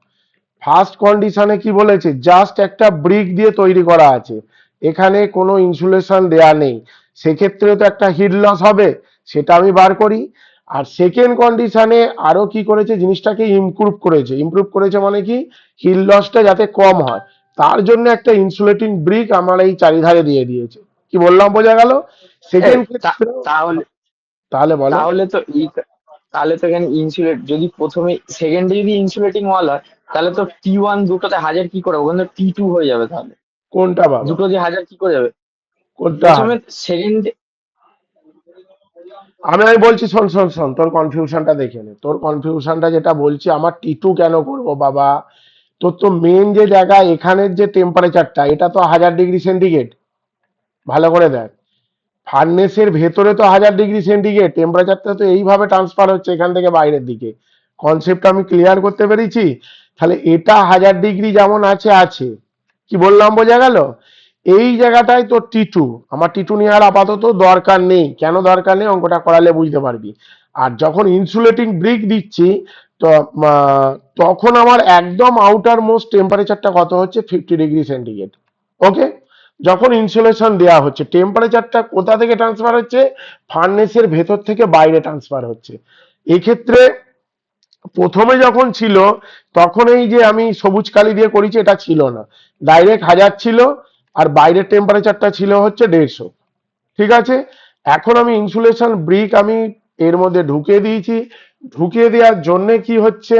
ফার্স্ট কন্ডিশনে কি বলেছে, জাস্ট একটা ব্রিক দিয়ে তৈরি করা আছে, এখানে কোনো ইনসুলেশন দেয়া নেই, সেক্ষেত্রে তো একটা হিট লস হবে, সেটা আমি বার করি। আর সেকেন্ড কন্ডিশনে আরো কি করেছে, জিনিসটাকে ইমপ্রুভ করেছে। ইমপ্রুভ করেছে মানে কি, হিট লসটা যাতে কম হয়, তার জন্য একটা ইনসুলেটিং ব্রিক আমার এই চারিধারে দিয়ে দিয়েছে। কি বললাম, বোঝা গেল? এ, সেকেন্ড তা- ক্ষেত্রে তাহলে তাহলে বলো। তাহলে তো এই তাহলে তো এখানে ইনসুলেট যদি প্রথমে সেকেন্ডে যদি ইনসুলেটিং ওয়াল হয়, তাহলে তো T1 দুটোতে হাজার কি করে, ওখানে T2 হয়ে যাবে তাহলে। কোনটা বাবা? দুটো দিয়ে হাজার কি করে যাবে? কোনটা? প্রথমে সেকেন্ড। আমি বলছি, শোন শোন শোন, তোর কনফিউশনটা দেখে নে। তোর কনফিউশনটা যেটা বলছি, আমার T2 কেন করব বাবা? তোর তো মেন যে জায়গা, এখানের যে টেম্পারেচারটা, এটা তো 1000 ডিগ্রি সেন্টিগ্রেড। ভালো করে দেখ, ফার্নেসের ভেতরে তো 1000 ডিগ্রি সেন্টিগ্রেড, টেম্পারেচারটা তো এইভাবে ট্রান্সফার হচ্ছে এখান থেকে বাইরের দিকে। কনসেপ্ট আমি ক্লিয়ার করতে পেরেছি? তাহলে এটা 1000 ডিগ্রি যেমন আছে আছে, কি বললাম, বোঝা গেল? এই জায়গাটায় তো T2, আমার T2 নিয়ে আর আপাতত দরকার নেই। কেন দরকার নেই, অঙ্কটা করালে বুঝতে পারবি। আর যখন ইনসুলেটিং ব্রিক দিচ্ছি, তো তখন আমার একদম আউটার মোস্ট টেম্পারেচারটা কত হচ্ছে, 50 ডিগ্রি সেন্টিগ্রেড। ওকে। যখন ইনসুলেশন দেওয়া হচ্ছে, টেম্পারেচারটা কোথা থেকে ট্রান্সফার হচ্ছে, ফার্নেসের ভেতর থেকে বাইরে ট্রান্সফার হচ্ছে। এক্ষেত্রে প্রথমে যখন ছিল, তখন এই যে আমি সবুজ কালি দিয়ে করেছি, এটা ছিল না, ডাইরেক্ট 1000 ছিল। আর বাইরের টেম্পারেচারটা ছিল হচ্ছে 150। ঠিক আছে, এখন আমি ইনসুলেশন ব্রিক আমি এর মধ্যে ঢুকিয়ে দিয়েছি। ঢুকিয়ে দেওয়ার জন্য কি হচ্ছে,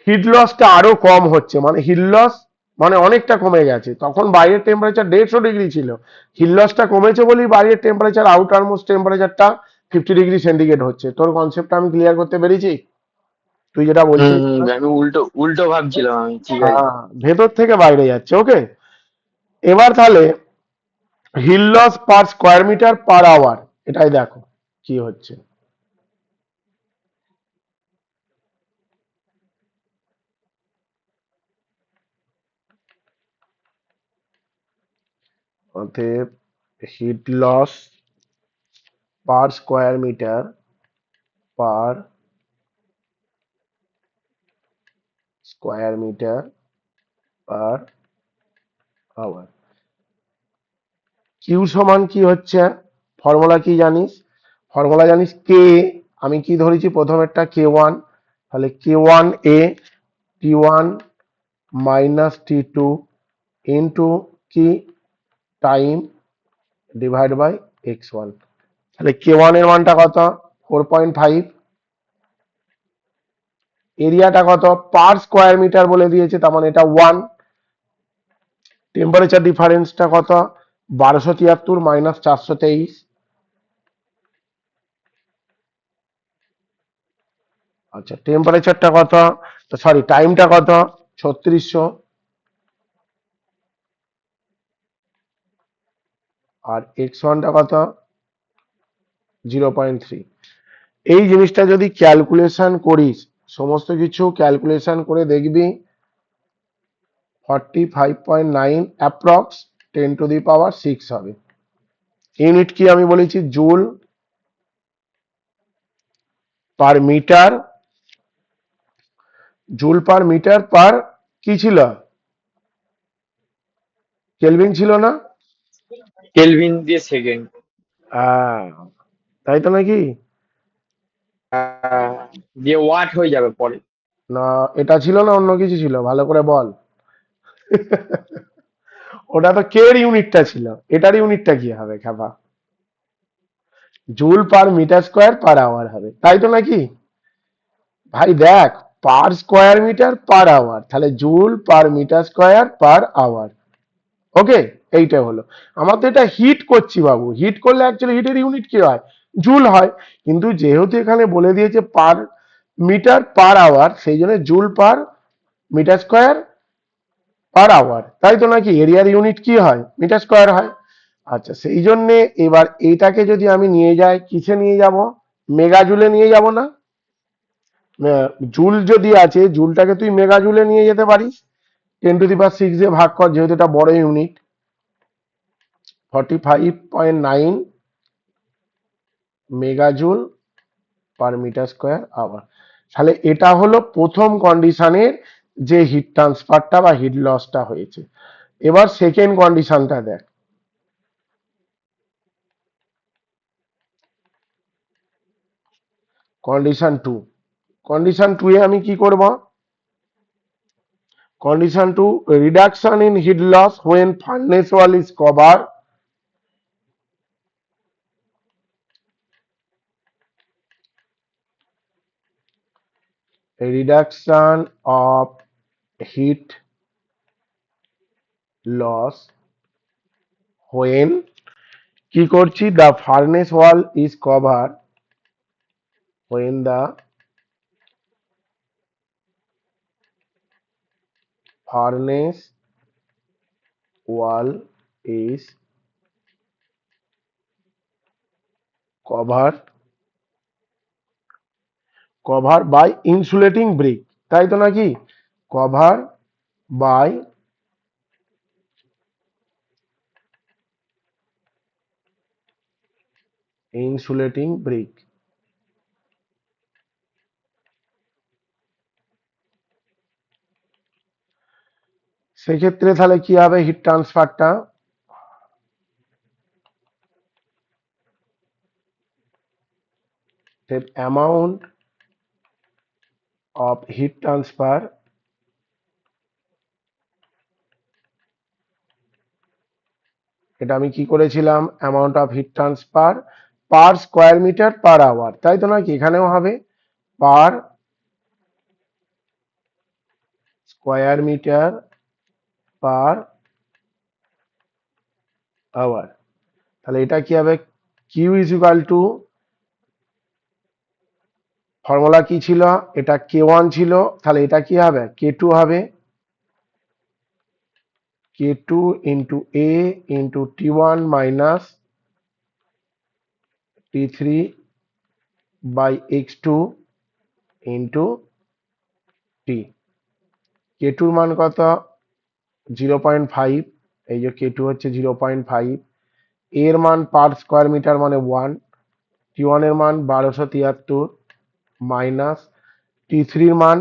হিট লসটা আরো কম হচ্ছে, মানে হিট লস মানে অনেকটা কমে গেছে। তখন বাইরের টেম্পারেচার 150 ডিগ্রি ছিল, হিট লসটা কমেছে বলেই বাইরের টেম্পারেচার আউটার মোস্ট টেম্পারেচারটা 50 ডিগ্রি সেন্টিগ্রেড হচ্ছে। তোর কনসেপ্টটা আমি ক্লিয়ার করতে পেরেছি? তুই যেটা বলছিস আমি উল্টো উল্টো ভাবছিলাম আমি, ঠিক আছে। হ্যাঁ, ভেতর থেকে বাইরে যাচ্ছে। ওকে, এবার তাহলে heat loss per square metre per hour, এটাই দেখো কি হচ্ছে। অতএব heat loss per square metre per square metre per hour. Q সমান কি হচ্ছে, ফর্মুলা কি জানিস? ফর্মুলা জানিস কে, আমি কি ধরেছি প্রথমেরটা K1, তাহলে K1 A T1 minus T2 into কি টাইম ডিভাইড বাই x1। তাহলে K1 এর মানটা কত, 4.5। এরিয়াটা কত, পার স্কোয়ার মিটার বলে দিয়েছে, তার মানে এটা 1। টেম্পারেচার ডিফারেন্সটা কত, 1273 মাইনাস 423। আচ্ছা, টেম্পারেচারটা কত, সরি টাইমটা কত, 3600। আর x1টা কত, 0.3। এই জিনিসটা যদি ক্যালকুলেশন করিস, সমস্ত কিছু ক্যালকুলেশন করে দেখবি 45.9 অ্যাপ্রক্স 10⁶ হবে। ইউনিট কি আমি বলেছি, joule per metre, joule per metre per কি ছিল, কেলভিন ছিল না? কেলভিন দিয়ে সেকেন্ড। আহ, তাই তো নাকি? দিয়ে ওয়াট হয়ে যাবে পরে। না, এটা ছিল না অন্য কিছু ছিল, ভালো করে বল। ওটা তো কে এর ইউনিটটা ছিল, এটার ইউনিটটা কি হবে খাবা? Joule per metre square per hour হবে, তাই তো নাকি? ভাই দেখ, per square metre per hour, তাহলে joule per metre square per hour. Okay, এইটা হলো। আমার তো এটা হিট করছি বাবু, হিট করলে অ্যাকচুয়ালি হিটের ইউনিট কি হয়, জুল হয়। কিন্তু যেহেতু এখানে বলে দিয়েছে পার মিটার পার আওয়ার, সেই জন্য joule per metre square per hour, তাই তো নাকি? এরিয়ার ইউনিট কি হয়, মিটার স্কোয়ার হয়। আচ্ছা, সেই জন্য এবার এইটাকে যদি আমি নিয়ে যাই, কিসে নিয়ে যাব, মেগা জুলে নিয়ে যাব না? জুল যদি আছে, জুলটাকে তুই মেগা জুলে নিয়ে যেতে পারিস। 10⁶ দিয়ে ভাগ কর, যেহেতু এটা বড় unit. 45.9 mega joule per metre square hour. তাহলে এটা হলো প্রথম কন্ডিশনের যে হিট ট্রান্সফারটা বা হিট লসটা হয়েছে। এবার সেকেন্ড কন্ডিশনটা দেখ, কন্ডিশন টু। কন্ডিশন টু এ আমি কি করব, condition two, reduction in heat loss when furnace wall is cover, reduction of heat loss when কি করছি, the furnace wall is covered, when the furnace wall is covered by insulating brick, তাই তো নাকি? Cover by insulating brick. সেক্ষেত্রে তাহলে কি হবে heat ট্রান্সফারটা, অ্যামাউন্ট অফ হিট ট্রান্সফার এটা আমি কি করেছিলাম, amount of heat transfer per square metre per hour, তাই তো নাকি, এখানেও হবে per square metre per hour. তাহলে এটা কি হবে, Q is equal to, formula কি ছিল, এটা K1 ছিল, তাহলে এটা কি হবে K2 হবে, K2 into A into T1 minus T3 by X2 into T। K2 মান কত, 0.5, এই যে K2 হচ্ছে 0.5, এর মান পার স্কোয়ার মিটার মানে 1, T1 এর মান 1273 মাইনাস T3 এর মান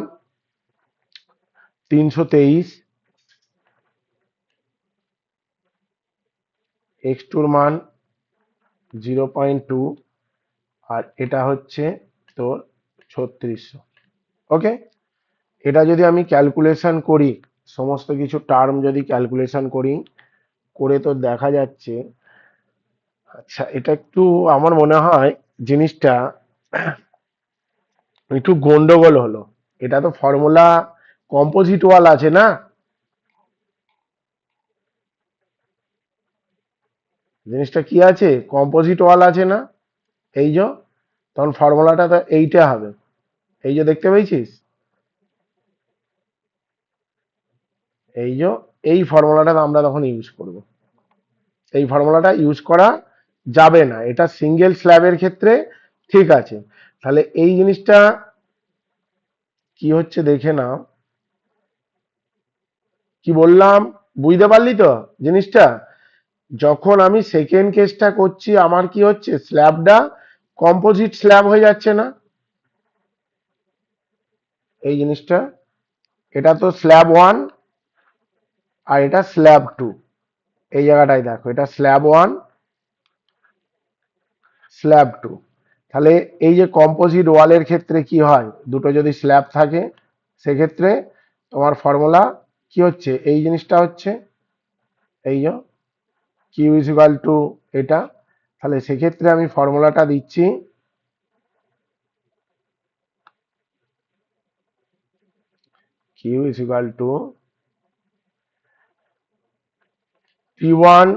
323, X2 এর মান 0.2, আর এটা হচ্ছে তোর 3600। ওকে, এটা যদি আমি ক্যালকুলেশন করি, সমস্ত কিছু টার্ম যদি ক্যালকুলেশন করি, করে তো দেখা যাচ্ছে, আচ্ছা এটা একটু আমার মনে হয় জিনিসটা একটু গন্ডগোল হলো। এটা তো ফর্মুলা কম্পোজিট ওয়াল আছে না, জিনিসটা কি আছে, কম্পোজিট ওয়াল আছে না, এই যে, তখন ফর্মুলাটা তো এইটা হবে, এই যে দেখতে পেয়েছিস, এই যে, এই ফর্মুলাটা আমরা তখন ইউজ করব, এই ফর্মুলাটা ইউজ করা যাবে না, এটা সিঙ্গেল স্ল্যাবের ক্ষেত্রে ঠিক আছে। তাহলে এই জিনিসটা কি হচ্ছে দেখে নাও, কি বললাম, বুঝতে পারলি তো জিনিসটা, যখন আমি সেকেন্ড কেসটা করছি আমার কি হচ্ছে, স্ল্যাবটা কম্পোজিট স্ল্যাব হয়ে যাচ্ছে না, এই জিনিসটা, এটা তো স্ল্যাব 1 আর এটা স্ল্যাব 2, এই জায়গাটায় দেখো, এটা স্ল্যাব 1 স্ল্যাব 2, তাহলে এই যে কম্পোজিট ওয়ালের ক্ষেত্রে কি হয়, দুটো যদি স্ল্যাব থাকে সেক্ষেত্রে তোমার ফর্মুলা কি হচ্ছে, এই জিনিসটা হচ্ছে, এই যে কিউ ইজ ইকুয়াল টু এটা, তাহলে সেক্ষেত্রে আমি ফর্মুলাটা দিচ্ছি, Q is equal to T1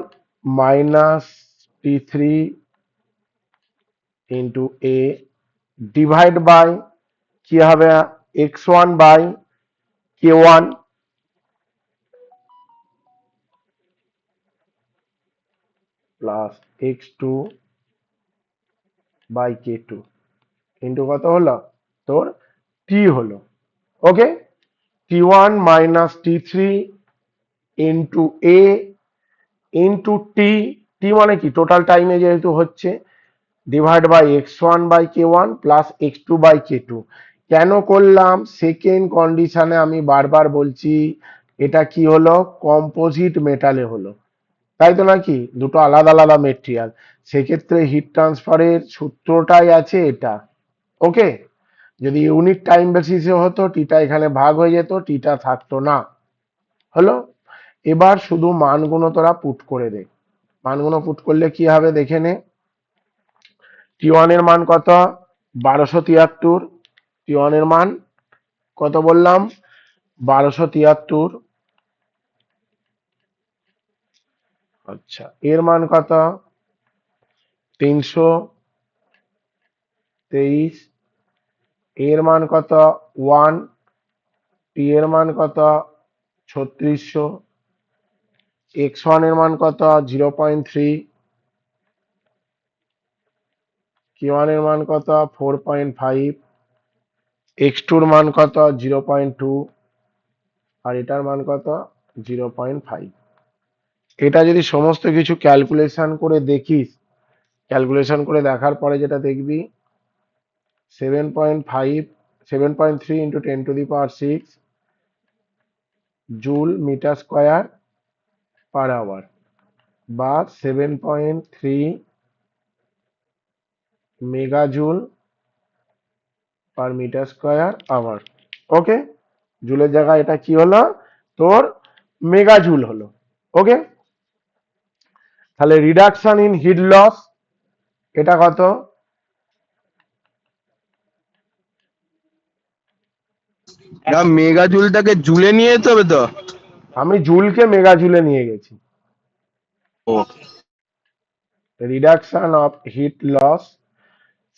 minus T3 into A divide by কি হবে, x1 by K1 plus x2 by K2 into কত হলো, তোর T হলো। Okay, T1 minus T3 into A into T, T মানে কি টোটাল টাইমে যেহেতু হচ্ছে, divide by x1 by K1 plus x2 by K2। কেন করলাম, সেকেন্ড কন্ডিশনে আমি বারবার বলছি এটা কি হলো, কম্পোজিট মেটালে হলো, তাই তো নাকি, দুটো আলাদা আলাদা মেটেরিয়াল, সেক্ষেত্রে হিট ট্রান্সফারের সূত্রটাই আছে এটা। ওকে, যদি ইউনিট টাইম বেসিসে হতো টিটা এখানে ভাগ হয়ে যেত, টিটা থাকতো না, হলো। এবার শুধু মানগুলো তোরা পুট করে দে, মানগুলো পুট করলে কি হবে দেখে নে, T1 এর মান কত, 1273, T1 এর মান কত বললাম, 1273, আচ্ছা এর মান কত, 323, এর মান কত 1, টি এর মান কত 3600, x1 এর মান কত 0.3, K1 এর মান কত 4.5, x2 এর মান কত 0.2, আর এটার মান কত 0.5। এটা যদি সমস্ত কিছু ক্যালকুলেশন করে দেখিস, ক্যালকুলেশন করে দেখার পরে যেটা দেখবি, 7.5, 7.3 into 10⁶ joule metre square per hour, বা 7.3 mega joule per metre square hour. Okay, জুলের জায়গায় এটা কি হলো, তোর মেগা জুল হলো। ওকে, তাহলে রিডাকশন ইন হিট লস এটা কত? না, মেগা জুলটাকে জুলে নিয়ে যেতে হবে তো। আমি জুলকে মেগা জুলে নিয়ে গেছি। ওকে। রিডাকশন অফ হিট লস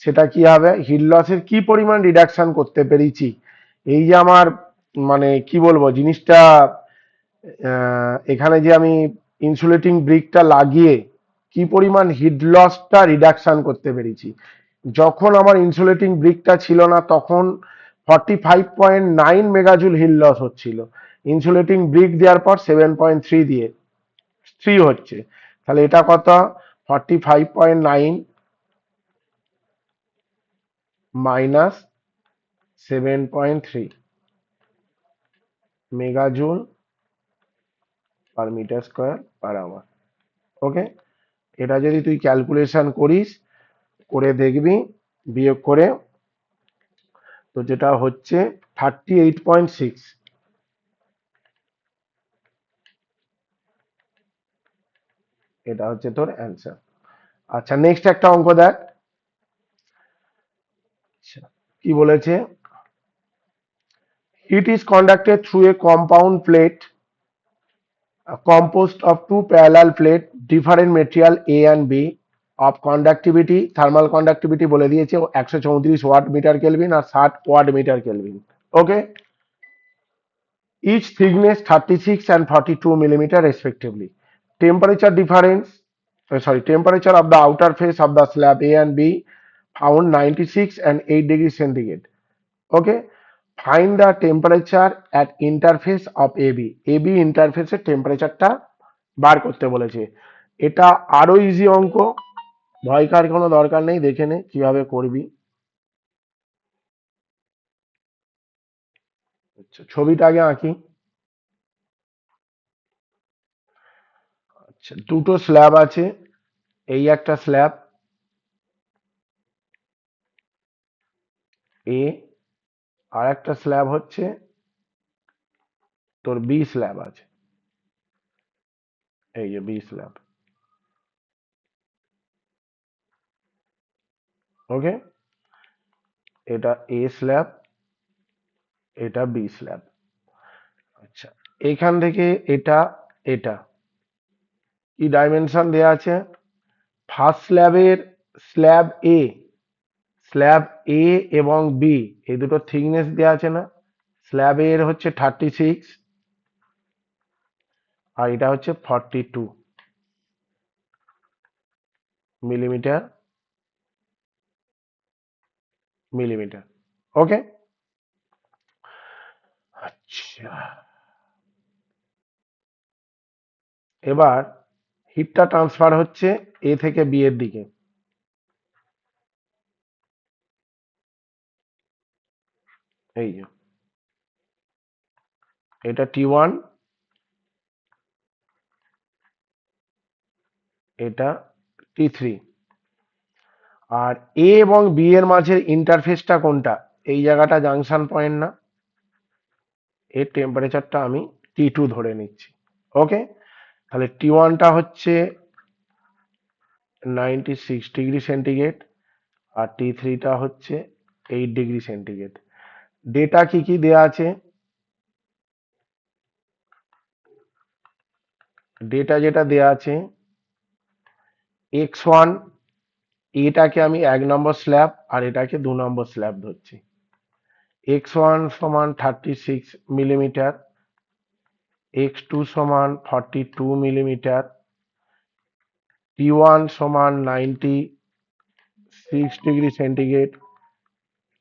সেটা কি হবে? হিট লসের কি পরিমাণ রিডাকশন করতে পেরেছি, এই যে আমার মানে কি বলবো জিনিসটা, এখানে যে আমি ইনসুলেটিং ব্রিকটা লাগিয়ে কি পরিমাণ হিট লসটা রিডাকশন করতে পেরেছি। যখন আমার ইনসুলেটিং ব্রিকটা ছিল না তখন 45.9 মেগাজুল হিট লস হচ্ছিল, ইনসুলেটিং ব্রিক দেওয়ার পর 7.3 দিয়ে 3 হচ্ছে। তাহলে এটা কত? 45.9 minus 7.3 megajoule per metre square per hour. Okay, এটা যদি তুই ক্যালকুলেশন করিস, করে দেখবি বিয়োগ করে, তো যেটা হচ্ছে 38.6, এটা হচ্ছে তোর অ্যান্সার। আচ্ছা, নেক্সট একটা অঙ্ক দেখ। আচ্ছা, কি বলেছে? Heat is conducted through a compound plate composed of two parallel plate, different material A and B of conductivity, thermal conductivity বলে দিয়েছে 134 watt meter kelvin R 60 watt meter kelvin. Okay, each thickness 36 and 42 millimeter respectively. Temperature difference, temperature of the outer face of the slab A and B found 96 and 8 degrees centigrade. Okay, find the temperature at interface of AB, AB ইন্টারফেসের টেম্পারেচারটা বার করতে বলেছে। এটা আরো easy অঙ্ক, ভয় কার কোনো দরকার নেই, দেখে নে কিভাবে করবি। আচ্ছা, ছবিটা আগে আঁকি। আচ্ছা, দুটো স্ল্যাব আছে, এই একটা স্ল্যাব এ, আর একটা স্ল্যাব হচ্ছে তোর বি স্ল্যাব আছে, এই যে বি স্ল্যাব। ওকে, এটা এ স্ল্যাব, এটা বি স্ল্যাব। আচ্ছা, এখান থেকে এটা, এটা কি ডাইমেনশন দেয়া আছে? ফার্স্ট স্ল্যাবের স্ল্যাব এ, স্ল্যাব এ এবং বি এই দুটো থিকনেস দেওয়া আছে না? স্ল্যাব এর হচ্ছে 36 আর এটা হচ্ছে 42 মিলিমিটার মিলিমিটার। ওকে, আচ্ছা, এবার হিটটা ট্রান্সফার হচ্ছে এ থেকে বি এর দিকে। এই যে এটা T1, এটা T3, আর এ এবং বি এর মাঝের ইন্টারফেসটা কোনটা? এই জায়গাটা জাংশন পয়েন্ট না? এর টেম্পারেচারটা আমি T2 ধরে নিচ্ছি। ওকে, তাহলে T1টা হচ্ছে 96 ডিগ্রি সেন্টিগ্রেড আর T3টা হচ্ছে 8 ডিগ্রি সেন্টিগ্রেড। ডেটা কি কি দেয়া আছে? ডেটা যেটা দেয়া আছে, x1 এটাকে আমি 1 নম্বর স্ল্যাব আর এটাকে 2 নম্বর স্ল্যাব ধরছি। x1 সমান 36 মিলিমিটার, x2 সমান 42 মিলিমিটার, T1 সমান 96 ডিগ্রি সেন্টিগ্রেড,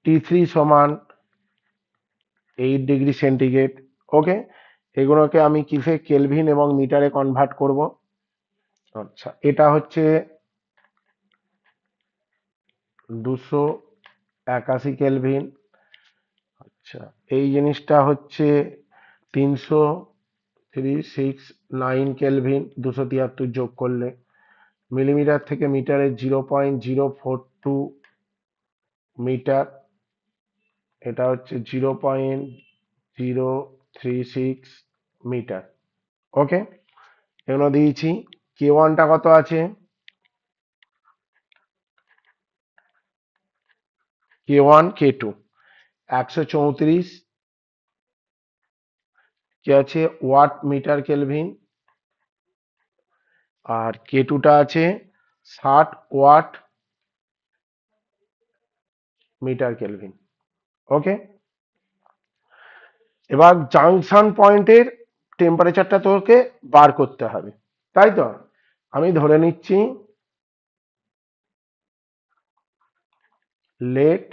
T3 সমান 8 ডিগ্রি সেন্টিগ্রেড। ওকে, এগুলোকে আমি কিসে কেলভিন এবং মিটারে কনভার্ট করব। আচ্ছা, এটা হচ্ছে 281 কেলভিন। আচ্ছা, এই জিনিসটা হচ্ছে 369 কেলভিন, 273 যোগ করলে। মিলিমিটার থেকে মিটারে 0.042 মিটার, এটা হচ্ছে 0.036 মিটার। ওকে, এগুলো দিয়েছি। কে ওয়ানটা কত আছে, কে ওয়ান কে টু 134 কি আছে ওয়াট মিটার কেলভিন, আর কে টুটা আছে 60 ওয়াট মিটার কেলভিন। ওকে, এবার জাংশন পয়েন্টের টেম্পারেচারটা তোকে বার করতে হবে, তাই তো। আমি ধরে নিচ্ছি লেট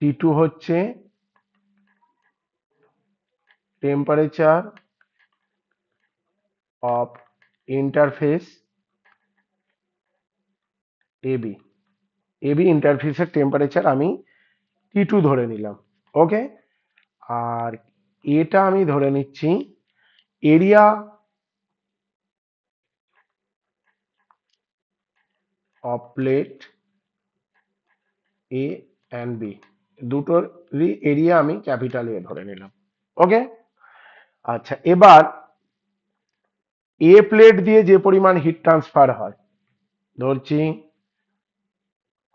টি টু হচ্ছে temperature of interface AB, AB ইন্টারফেসের টেম্পারেচার আমি টি টু ধরে নিলাম। ওকে, আর এটা আমি ধরে নিচ্ছি area of plate A and B, দুটোরই এরিয়া আমি ক্যাপিটাল এ ধরে নিলাম। ওকে, আচ্ছা এবার এ প্লেট দিয়ে যে পরিমাণ হিট ট্রান্সফার হয়, ধরছি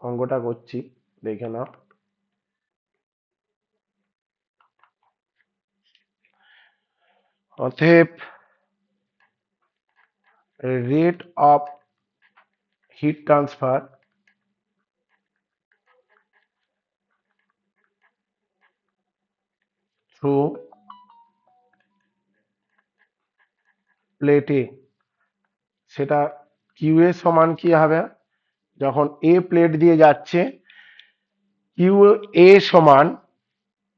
অঙ্কটা করছি দেখে নাও। অতএব rate of heat transfer through plate A, সেটা কিউ এ সমান কি হবে, যখন এ প্লেট দিয়ে যাচ্ছে কিউ এ সমান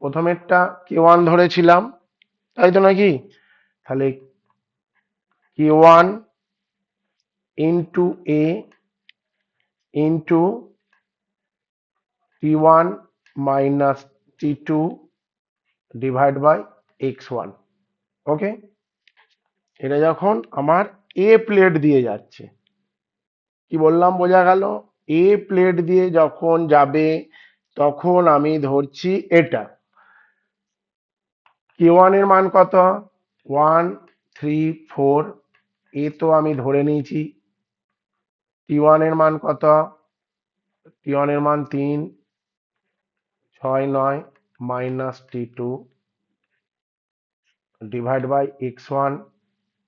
প্রথমেরটা কে ওয়ান ধরেছিলাম, তাই তো নাকি, তাহলে K one into A into T one minus T two divide by x one. Okay, এটা যখন আমার এ প্লেট দিয়ে যাচ্ছে, কি বললাম বোঝা গেল, এ প্লেট দিয়ে যখন যাবে তখন আমি ধরছি এটা কে ওয়ান এর মান কত 134, এ তো আমি ধরে নিয়েছি। টি ওয়ান এর মান কত, টি ওয়ান এর মান 369 minus T two divide by x one,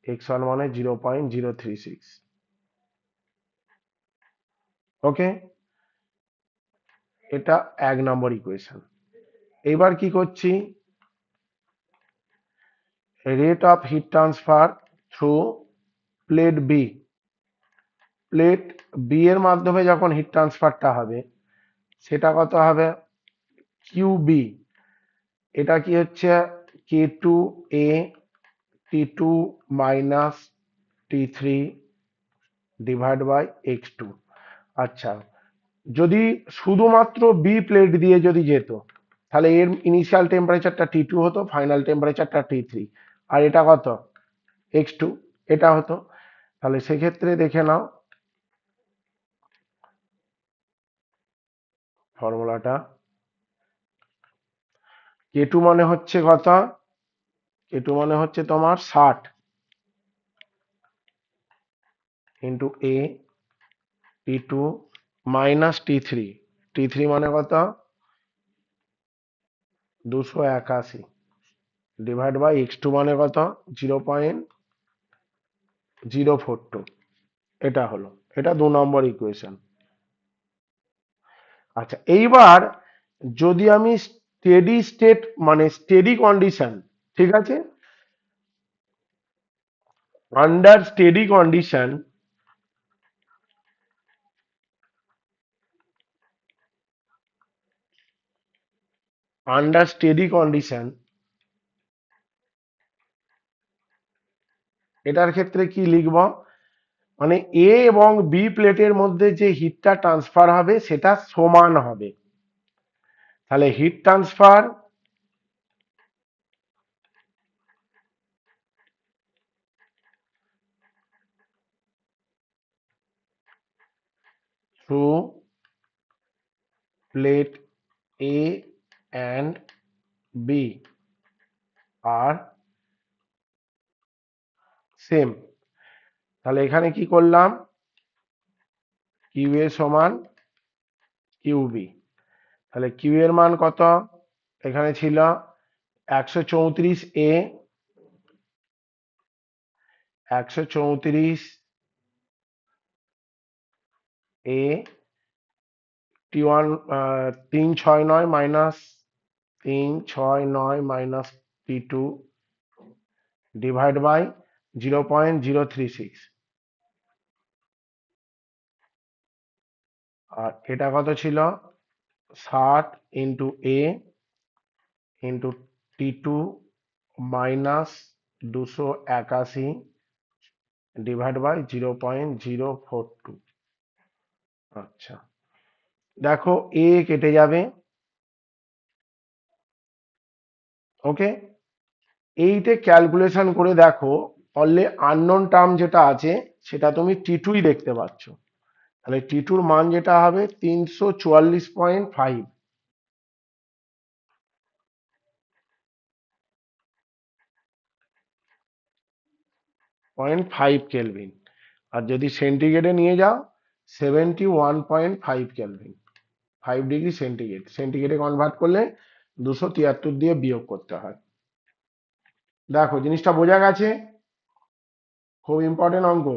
x one মানে 0.036। ওকে, এটা 1 নম্বর ইকুয়েশন। এবার কি করছি, rate of heat transfer through plate B, plate B এর মাধ্যমে যখন হিট ট্রান্সফারটা হবে সেটা কত হবে কিউ বি, এটা কি হচ্ছে K two A T two minus T three divide by x two. আচ্ছা, যদি শুধুমাত্র বি প্লেট দিয়ে যদি যেত তাহলে এর ইনিশিয়াল টেম্পারেচারটা টি টু হতো, ফাইনাল টেম্পারেচারটা টি থ্রি, আর এটা কত এক্স টু, এটা হতো। তাহলে সেক্ষেত্রে দেখে নাও ফর্মুলাটা, কে টু মানে হচ্ছে কত, কে টু মানে হচ্ছে তোমার 60 into A T two minus T three, T three মানে কত 281 ডিভাইড বাই এক্স টু মানে কত 0.042। এটা হলো, এটা 2 নম্বর ইকুয়েশন। আচ্ছা এইবার যদি আমি স্টেডি স্টেট মানে স্টেডি কন্ডিশন, ঠিক আছে, under steady condition, under steady condition এটার ক্ষেত্রে কি লিখব, মানে এ এবং বি প্লেটের মধ্যে যে হিটটা ট্রান্সফার হবে সেটা সমান হবে। তাহলে heat transfer through plate A and B আর সেম। তাহলে এখানে কি করলাম, কিউ এ সমান কিউবি। তাহলে কিউ এর মান কত, এখানে ছিল 134 A, 134 A T1 369 minus 369 minus T2 divide by 0.036। আর এটা কত ছিল, 60 into A into T2 minus 281 divide by 0.042। আচ্ছা, দেখো এ কেটে যাবে, ওকে। এইটা ক্যালকুলেশন করে দেখো, অনলি আননোন টার্ম যেটা আছে সেটা তুমি টি2ই দেখতে পাচ্ছ। তাহলে টি2র মান যেটা হবে 344.5, 0.5 কেলভিন। আর যদি সেন্টিগ্রেডে নিয়ে যাও 71.5 কেলভিন, 5 ডিগ্রি সেন্টিগ্রেড। সেন্টিগ্রেডে কনভার্ট করলে 273 দিয়ে বিয়োগ করতে হয়। দেখো জিনিসটা বোঝা গেছে, খুব ইম্পর্টেন্ট অঙ্ক।